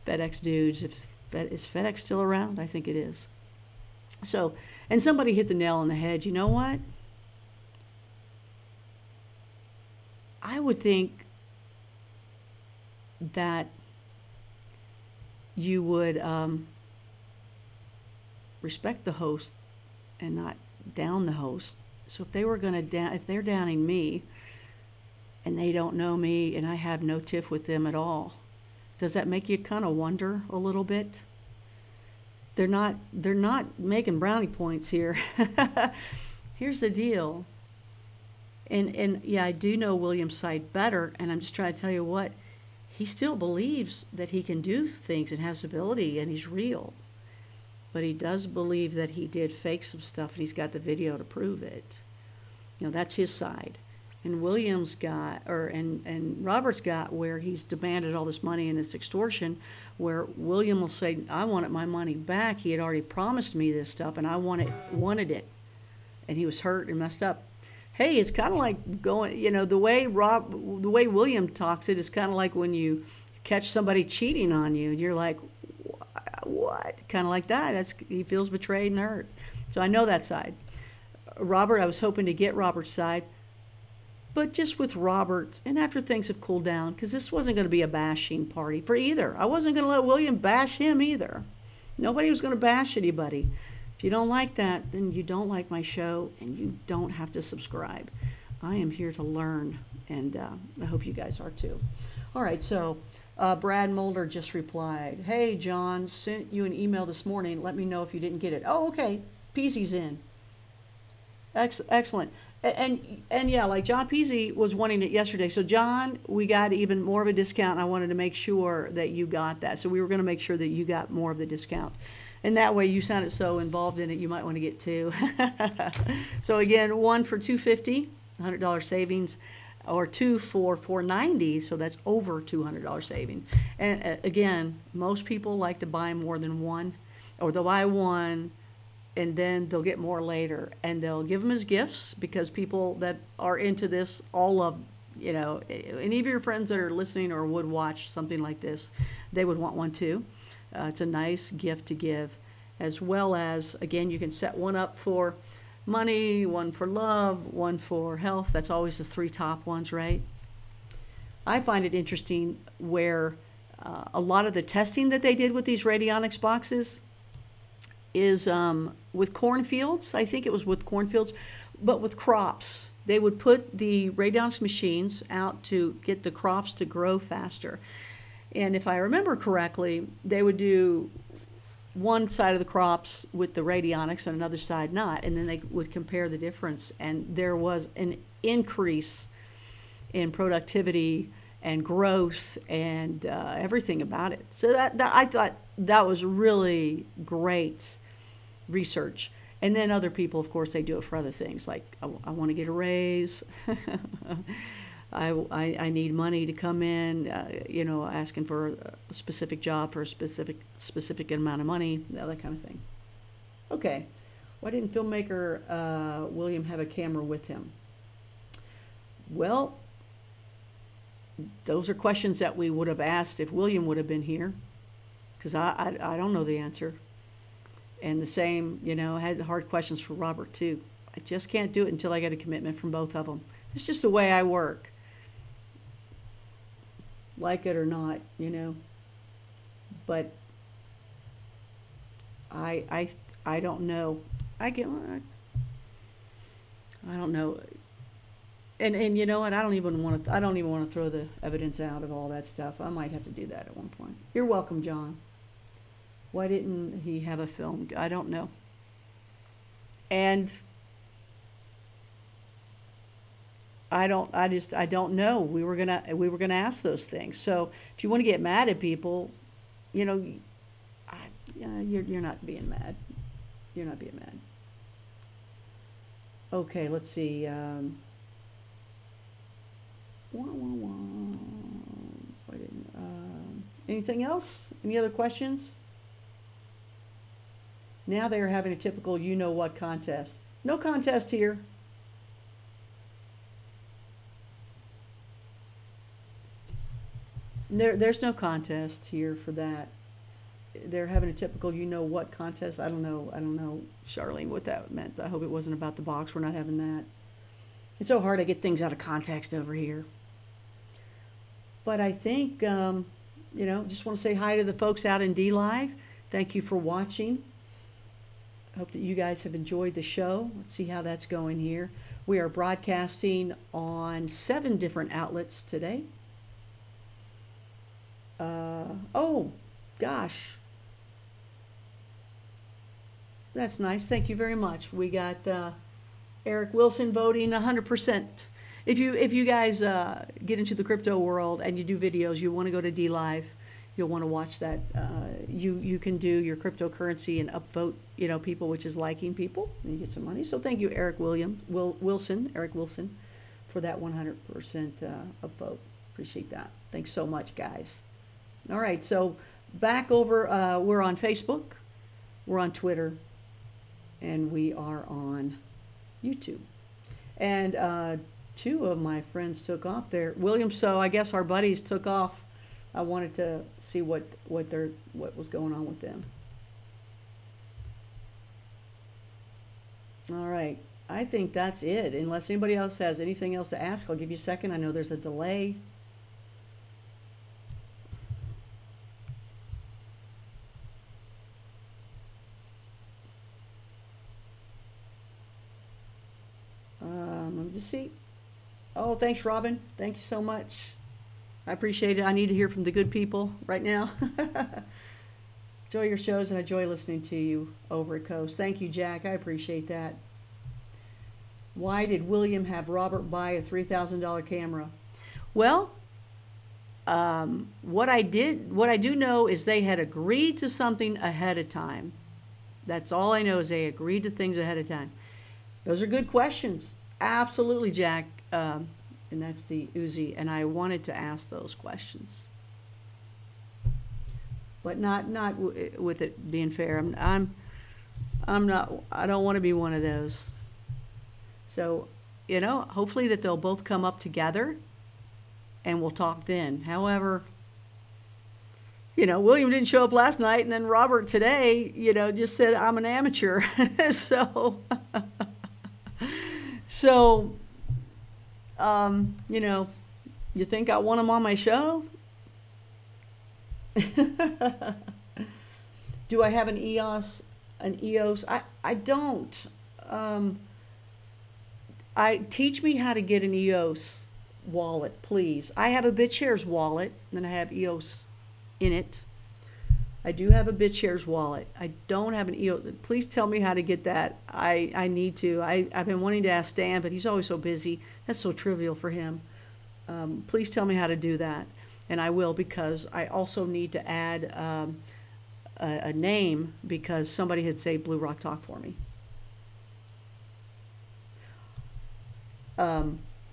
FedEx dudes. Is FedEx still around? I think it is. So, and somebody hit the nail on the head. You know what? I would think that you would respect the host and not down the host. So if they were going to if they're downing me and they don't know me and I have no tiff with them at all, does that make you kind of wonder a little bit? They're not making brownie points here. Here's the deal. And yeah, I do know William's side better, and I'm just trying to tell you what, he still believes that he can do things and has ability and he's real. But he does believe that he did fake some stuff and he's got the video to prove it. You know, that's his side. And William's got, and Robert's got where he's demanded all this money and it's extortion, where William will say, I wanted my money back. He had already promised me this stuff and I wanted it. And he was hurt and messed up. Hey, it's kind of like going, you know, the way William talks it is kind of like when you catch somebody cheating on you and you're like, what? Kind of like that. He feels betrayed and hurt. So I know that side. Robert, I was hoping to get Robert's side. But just with Robert, and after things have cooled down, because this wasn't going to be a bashing party for either. I wasn't going to let William bash him either. Nobody was going to bash anybody. If you don't like that, then you don't like my show, and you don't have to subscribe. I am here to learn, and I hope you guys are too. All right, so Brad Mulder just replied, hey, John, sent you an email this morning. Let me know if you didn't get it. Oh, okay. Peasy's in. Excellent. And yeah, like John Peasy was wanting it yesterday. So John, we got even more of a discount. I wanted to make sure that you got that. So we were going to make sure that you got more of the discount. And that way you sounded so involved in it, you might want to get two. So again, one for $250, $100 savings, or two for $490. So that's over $200 saving. And again, most people like to buy more than one, or they'll buy one and then they'll get more later, and they'll give them as gifts because people that are into this all love, you know, any of your friends that are listening or would watch something like this, they would want one too. It's a nice gift to give, as well as, again, you can set one up for money, one for love, one for health. That's always the three top ones, right? I find it interesting where a lot of the testing that they did with these radionics boxes is with cornfields. I think it was with cornfields, but with crops. They would put the radionics machines out to get the crops to grow faster. And if I remember correctly, they would do one side of the crops with the radionics and another side not, and then they would compare the difference. And there was an increase in productivity and growth and everything about it. So that I thought that was really great research. And then other people, of course, they do it for other things, like I want to get a raise. I need money to come in, you know, asking for a specific job for a specific amount of money, that kind of thing. Okay, why didn't filmmaker William have a camera with him? Well, those are questions that we would have asked if William would have been here, because I don't know the answer. And the same, you know, I had hard questions for Robert too. I just can't do it until I get a commitment from both of them. It's just the way I work. Like it or not, you know. But I don't know. I don't know. And you know what? I don't even want to throw the evidence out of all that stuff. I might have to do that at one point. You're welcome, John. Why didn't he have a film? I don't know. And I don't know. We were gonna ask those things. So if you want to get mad at people, you know, you're not being mad. You're not being mad. Okay, let's see. Anything else? Any other questions? Now they are having a typical you-know-what contest. No contest here. There's no contest here for that. They're having a typical you-know-what contest. I don't know, Charlene, what that meant. I hope it wasn't about the box. We're not having that. It's so hard to get things out of context over here. But I think, just want to say hi to the folks out in DLIVE. Thank you for watching. I hope that you guys have enjoyed the show. Let's see how that's going here. We are broadcasting on 7 different outlets today. Oh, gosh. That's nice. Thank you very much. We got Eric Wilson voting 100%. If you guys get into the crypto world and you do videos, you want to go to DLive, you'll want to watch that. You can do your cryptocurrency and upvote, people, which is liking people, and you get some money. So thank you, Eric Wilson, for that 100% upvote. Appreciate that. Thanks so much, guys. All right, so back over. We're on Facebook, we're on Twitter, and we are on YouTube. And 2 of my friends took off there. William, so I guess our buddies took off. I wanted to see what was going on with them. All right, I think that's it. Unless anybody else has anything else to ask, I'll give you a second. I know there's a delay. Let me just see. Oh, thanks, Robin. Thank you so much. I appreciate it. I need to hear from the good people right now. Enjoy your shows, and I enjoy listening to you over at Coast. Thank you, Jack. I appreciate that. Why did William have Robert buy a $3,000 camera? Well, what I do know is they had agreed to something ahead of time. That's all I know, is they agreed to things ahead of time. Those are good questions. Absolutely, Jack. And that's the Uzi. And I wanted to ask those questions, but not with it being fair. I'm not. I don't want to be one of those. So, hopefully that they'll both come up together, and we'll talk then. However, William didn't show up last night, and then Robert today, just said I'm an amateur. So, you think I want him on my show? Do I have an EOS? I don't. Teach me how to get an EOS wallet, please. I have a BitShares wallet, and I have EOS in it. I do have a BitShares wallet. I don't have an EOS. Please tell me how to get that. I need to. I've been wanting to ask Stan, but he's always so busy. That's so trivial for him. Please tell me how to do that. And I will, because I also need to add a name, because somebody had saved Blue Rock Talk for me.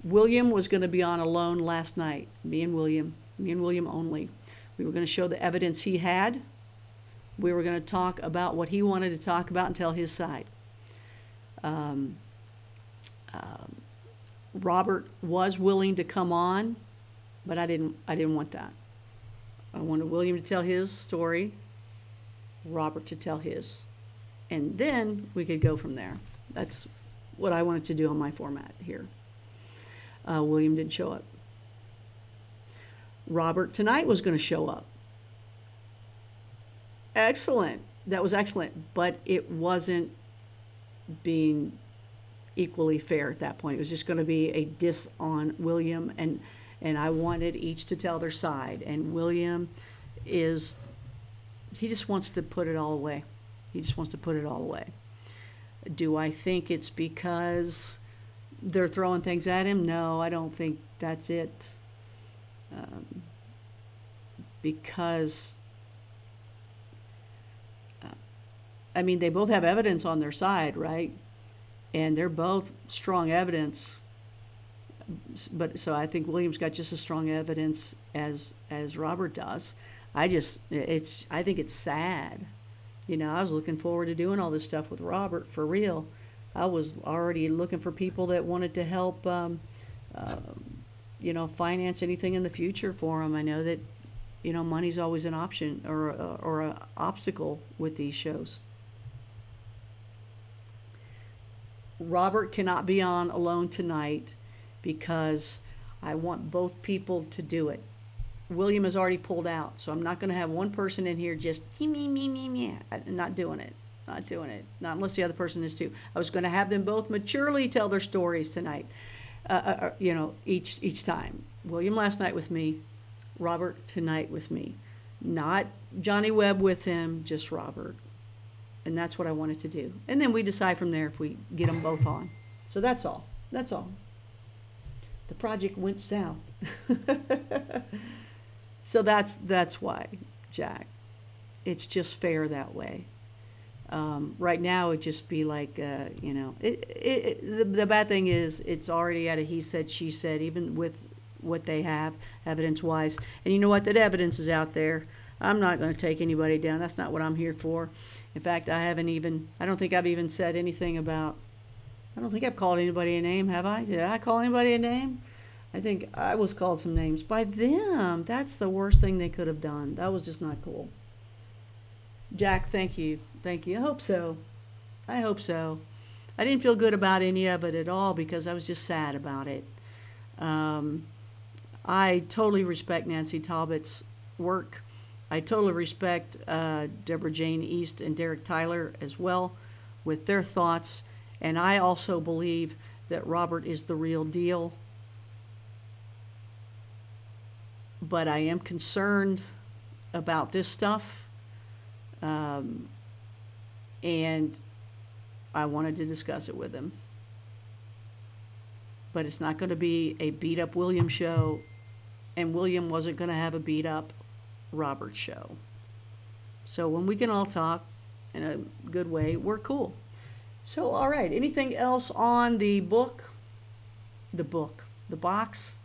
William was going to be on alone last night. Me and William only. We were going to show the evidence he had. We were going to talk about what he wanted to talk about and tell his side. Robert was willing to come on, but I didn't want that. I wanted William to tell his story, Robert to tell his, and then we could go from there. That's what I wanted to do on my format here. William didn't show up. Robert tonight was going to show up. Excellent. That was excellent, but it wasn't being, equally fair at that point. It was just going to be a diss on William, and I wanted each to tell their side. And William he just wants to put it all away. He just wants to put it all away. Do I think it's because they're throwing things at him? No, I don't think that's it. Because, I mean, they both have evidence on their side, right? And they're both strong evidence. But so I think William's got just as strong evidence as Robbert does. I think it's sad. You know, I was looking forward to doing all this stuff with Robbert for real. I was already looking for people that wanted to help, you know, finance anything in the future for him. I know that, you know, money's always an option or an obstacle with these shows. Robbert cannot be on alone tonight because I want both people to do it. William has already pulled out, so I'm not going to have one person in here just me. I'm not doing it. Not doing it. Not unless the other person is too. I was going to have them both maturely tell their stories tonight. You know, each time. William last night with me, Robbert tonight with me. Not Johnny Webb with him, just Robbert. And that's what I wanted to do. And then we decide from there if we get them both on. So that's all. That's all. The project went south. So that's why, Jack. It's just fair that way. Right now, it'd just be like, you know, the bad thing is it's already at a he said, she said, even with what they have evidence-wise. And you know what? That evidence is out there. I'm not going to take anybody down. That's not what I'm here for. In fact, I don't think I've even said anything about, I don't think I've called anybody a name, have I? Did I call anybody a name? I think I was called some names by them. That's the worst thing they could have done. That was just not cool. Jack, thank you. Thank you. I hope so. I hope so. I didn't feel good about any of it at all because I was just sad about it. I totally respect Nancy Talbot's work. I totally respect Deborah Jane East and Derek Tyler as well with their thoughts. And I also believe that Robbert is the real deal. But I am concerned about this stuff. And I wanted to discuss it with him. But it's not going to be a beat-up William show, and William wasn't going to have a beat-up Robbert show. So when we can all talk in a good way, we're cool. So, all right, anything else on the book? The box?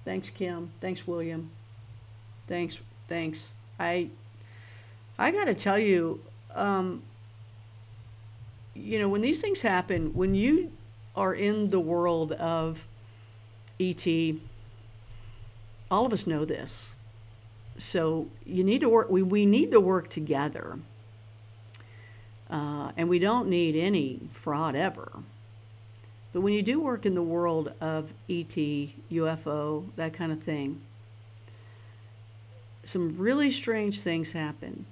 Thanks, Kim. Thanks, William. Thanks. I got to tell you, you know, when these things happen, when you are in the world of ET, all of us know this. So you need to work. We need to work together, and we don't need any fraud ever. But when you do work in the world of ET, UFO, that kind of thing, some really strange things happen.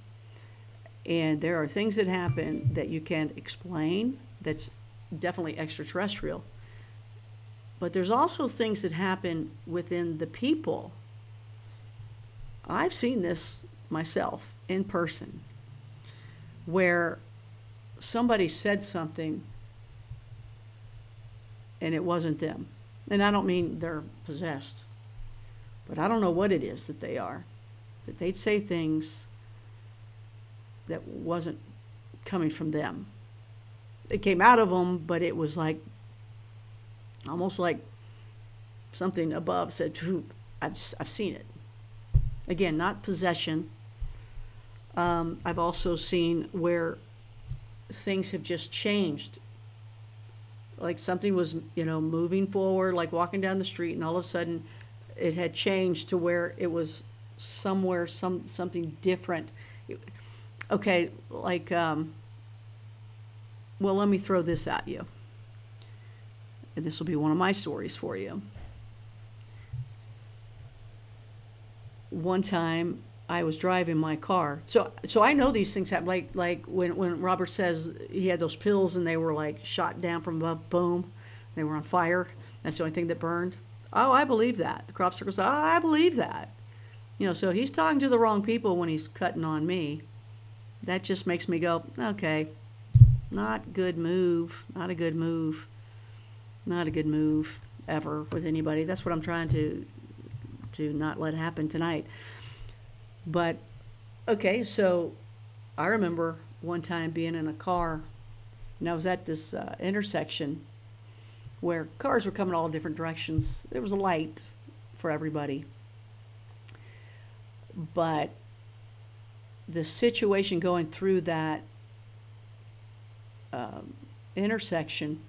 And there are things that happen that you can't explain, that's definitely extraterrestrial. But there's also things that happen within the people. I've seen this myself in person, where somebody said something and it wasn't them. And I don't mean they're possessed, but I don't know what it is that they are. That they'd say things that wasn't coming from them. It came out of them, but it was like, almost like something above said, I've seen it. Again, not possession. I've also seen where things have just changed. Like something was, you know, moving forward, like walking down the street, and all of a sudden it had changed to where it was somewhere, something different. Okay, like, well, let me throw this at you. And this will be one of my stories for you. One time, I was driving my car. So I know these things happen. Like when Robbert says he had those pills and they were like shot down from above, boom, they were on fire. That's the only thing that burned. Oh, I believe that. The crop circles, oh, I believe that. You know, so he's talking to the wrong people when he's cutting on me. That just makes me go, okay, not good move, not a good move, not a good move ever with anybody. That's what I'm trying to not let happen tonight. But, okay, so I remember one time being in a car, and I was at this intersection where cars were coming all different directions. There was a light for everybody. But the situation going through that intersection,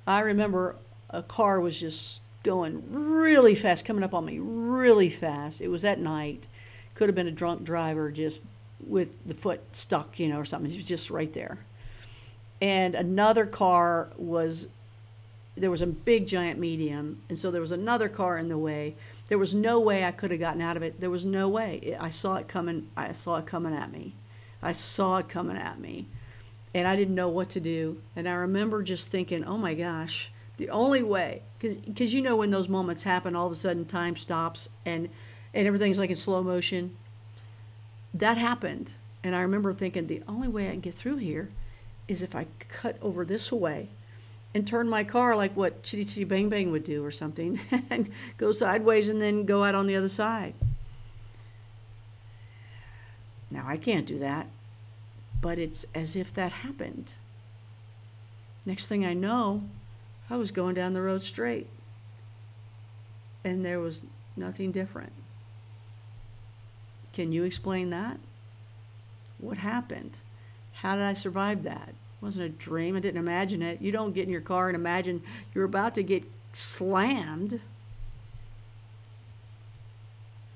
I remember a car was just going really fast, coming up on me really fast. It was at night. Could have been a drunk driver just with the foot stuck, you know, or something. He was just right there. And another car was, there was a big giant median, and so there was another car in the way. There was no way I could have gotten out of it. There was no way. I saw it coming. I saw it coming at me. I saw it coming at me. And I didn't know what to do. And I remember just thinking, oh my gosh, the only way, because you know when those moments happen, all of a sudden time stops and everything's like in slow motion. That happened. And I remember thinking, the only way I can get through here is if I cut over this way and turn my car like what Chitty Chitty Bang Bang would do or something, and go sideways and then go out on the other side. Now, I can't do that, but it's as if that happened. Next thing I know, I was going down the road straight, and there was nothing different. Can you explain that? What happened? How did I survive that? It wasn't a dream. I didn't imagine it. You don't get in your car and imagine you're about to get slammed.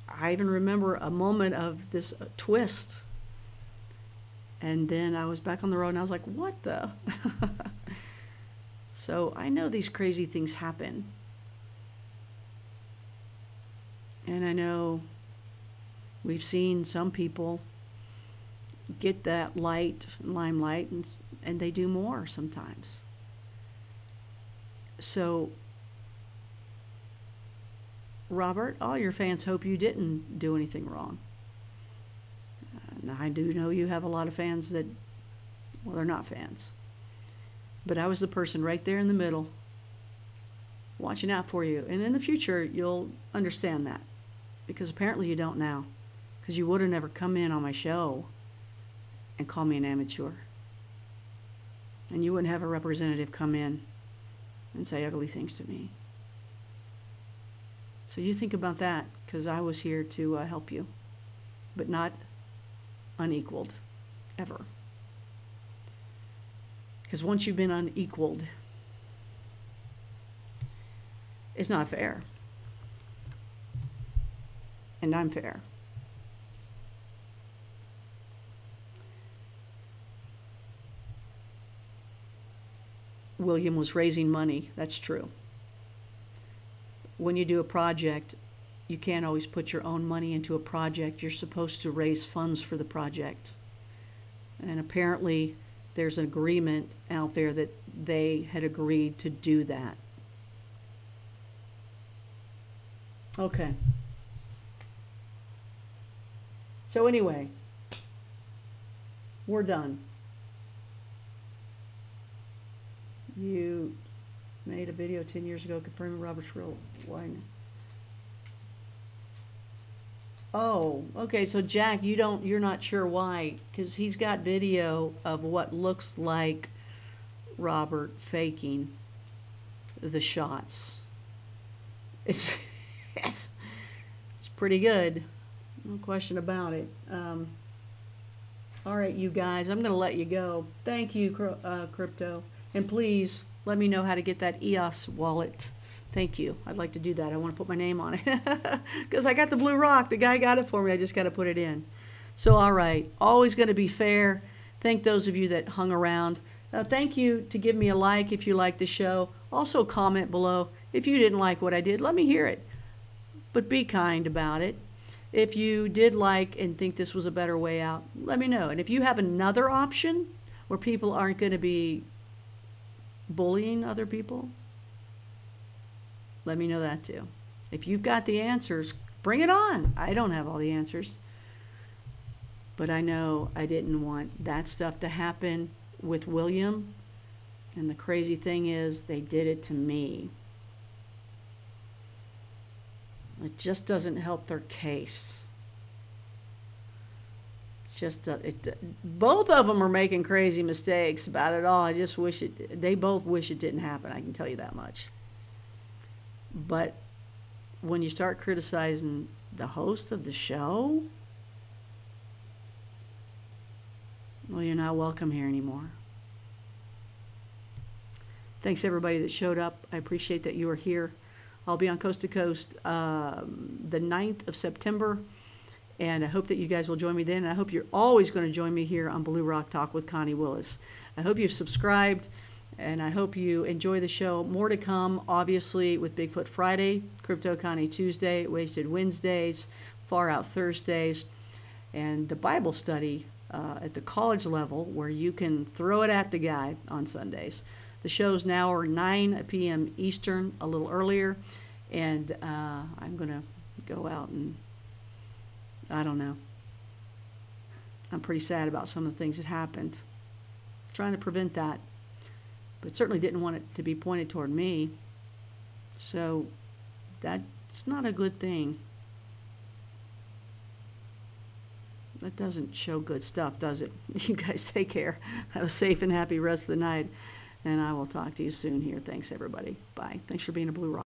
I even remember a moment of this twist. And then I was back on the road and I was like, what the? So I know these crazy things happen. And I know we've seen some people get that limelight, and they do more sometimes. So, Robbert, all your fans hope you didn't do anything wrong. Now, I do know you have a lot of fans that, well, they're not fans. But I was the person right there in the middle, watching out for you. And in the future, you'll understand that. Because apparently you don't now. Because you would have never come in on my show and call me an amateur. And you wouldn't have a representative come in and say ugly things to me. So you think about that, because I was here to help you, but not unequaled, ever. Because once you've been unequaled, it's not fair. And I'm fair. William was raising money. That's true. When you do a project, you can't always put your own money into a project. You're supposed to raise funds for the project. And apparently there's an agreement out there that they had agreed to do that. Okay. So anyway, we're done. You made a video 10 years ago confirming Robbert's real wine. Oh, okay. So Jack, you're not sure why, because he's got video of what looks like Robbert faking the shots. It's pretty good, no question about it. All right, you guys, I'm gonna let you go. Thank you, Crypto. And please let me know how to get that EOS wallet. Thank you. I'd like to do that. I want to put my name on it. Because I got the blue rock. The guy got it for me. I just got to put it in. So, all right. Always going to be fair. Thank those of you that hung around. Thank you to give me a like if you like the show. Also comment below. If you didn't like what I did, let me hear it. But be kind about it. If you did like and think this was a better way out, let me know. And if you have another option where people aren't going to be bullying other people, let me know that too. If you've got the answers, bring it on. I don't have all the answers. But I know I didn't want that stuff to happen with William. And the crazy thing is, they did it to me. It just doesn't help their case. Just both of them are making crazy mistakes about it all. I just wish they both wish it didn't happen. I can tell you that much. But when you start criticizing the host of the show, well, you're not welcome here anymore. Thanks everybody that showed up. I appreciate that you are here. I'll be on Coast to Coast the 9th of September, and I hope that you guys will join me then. And I hope you're always going to join me here on Blue Rock Talk with Connie Willis. I hope you've subscribed, and I hope you enjoy the show. More to come, obviously, with Bigfoot Friday, Crypto Connie Tuesday, Wasted Wednesdays, Far Out Thursdays, and the Bible study at the college level where you can throw it at the guy on Sundays. The shows now are 9 p.m. Eastern, a little earlier, and I'm going to go out and, I don't know. I'm pretty sad about some of the things that happened. Trying to prevent that, but certainly didn't want it to be pointed toward me. So that's not a good thing. That doesn't show good stuff, does it? You guys take care. Have a safe and happy rest of the night. And I will talk to you soon here. Thanks, everybody. Bye. Thanks for being a Blue Rock.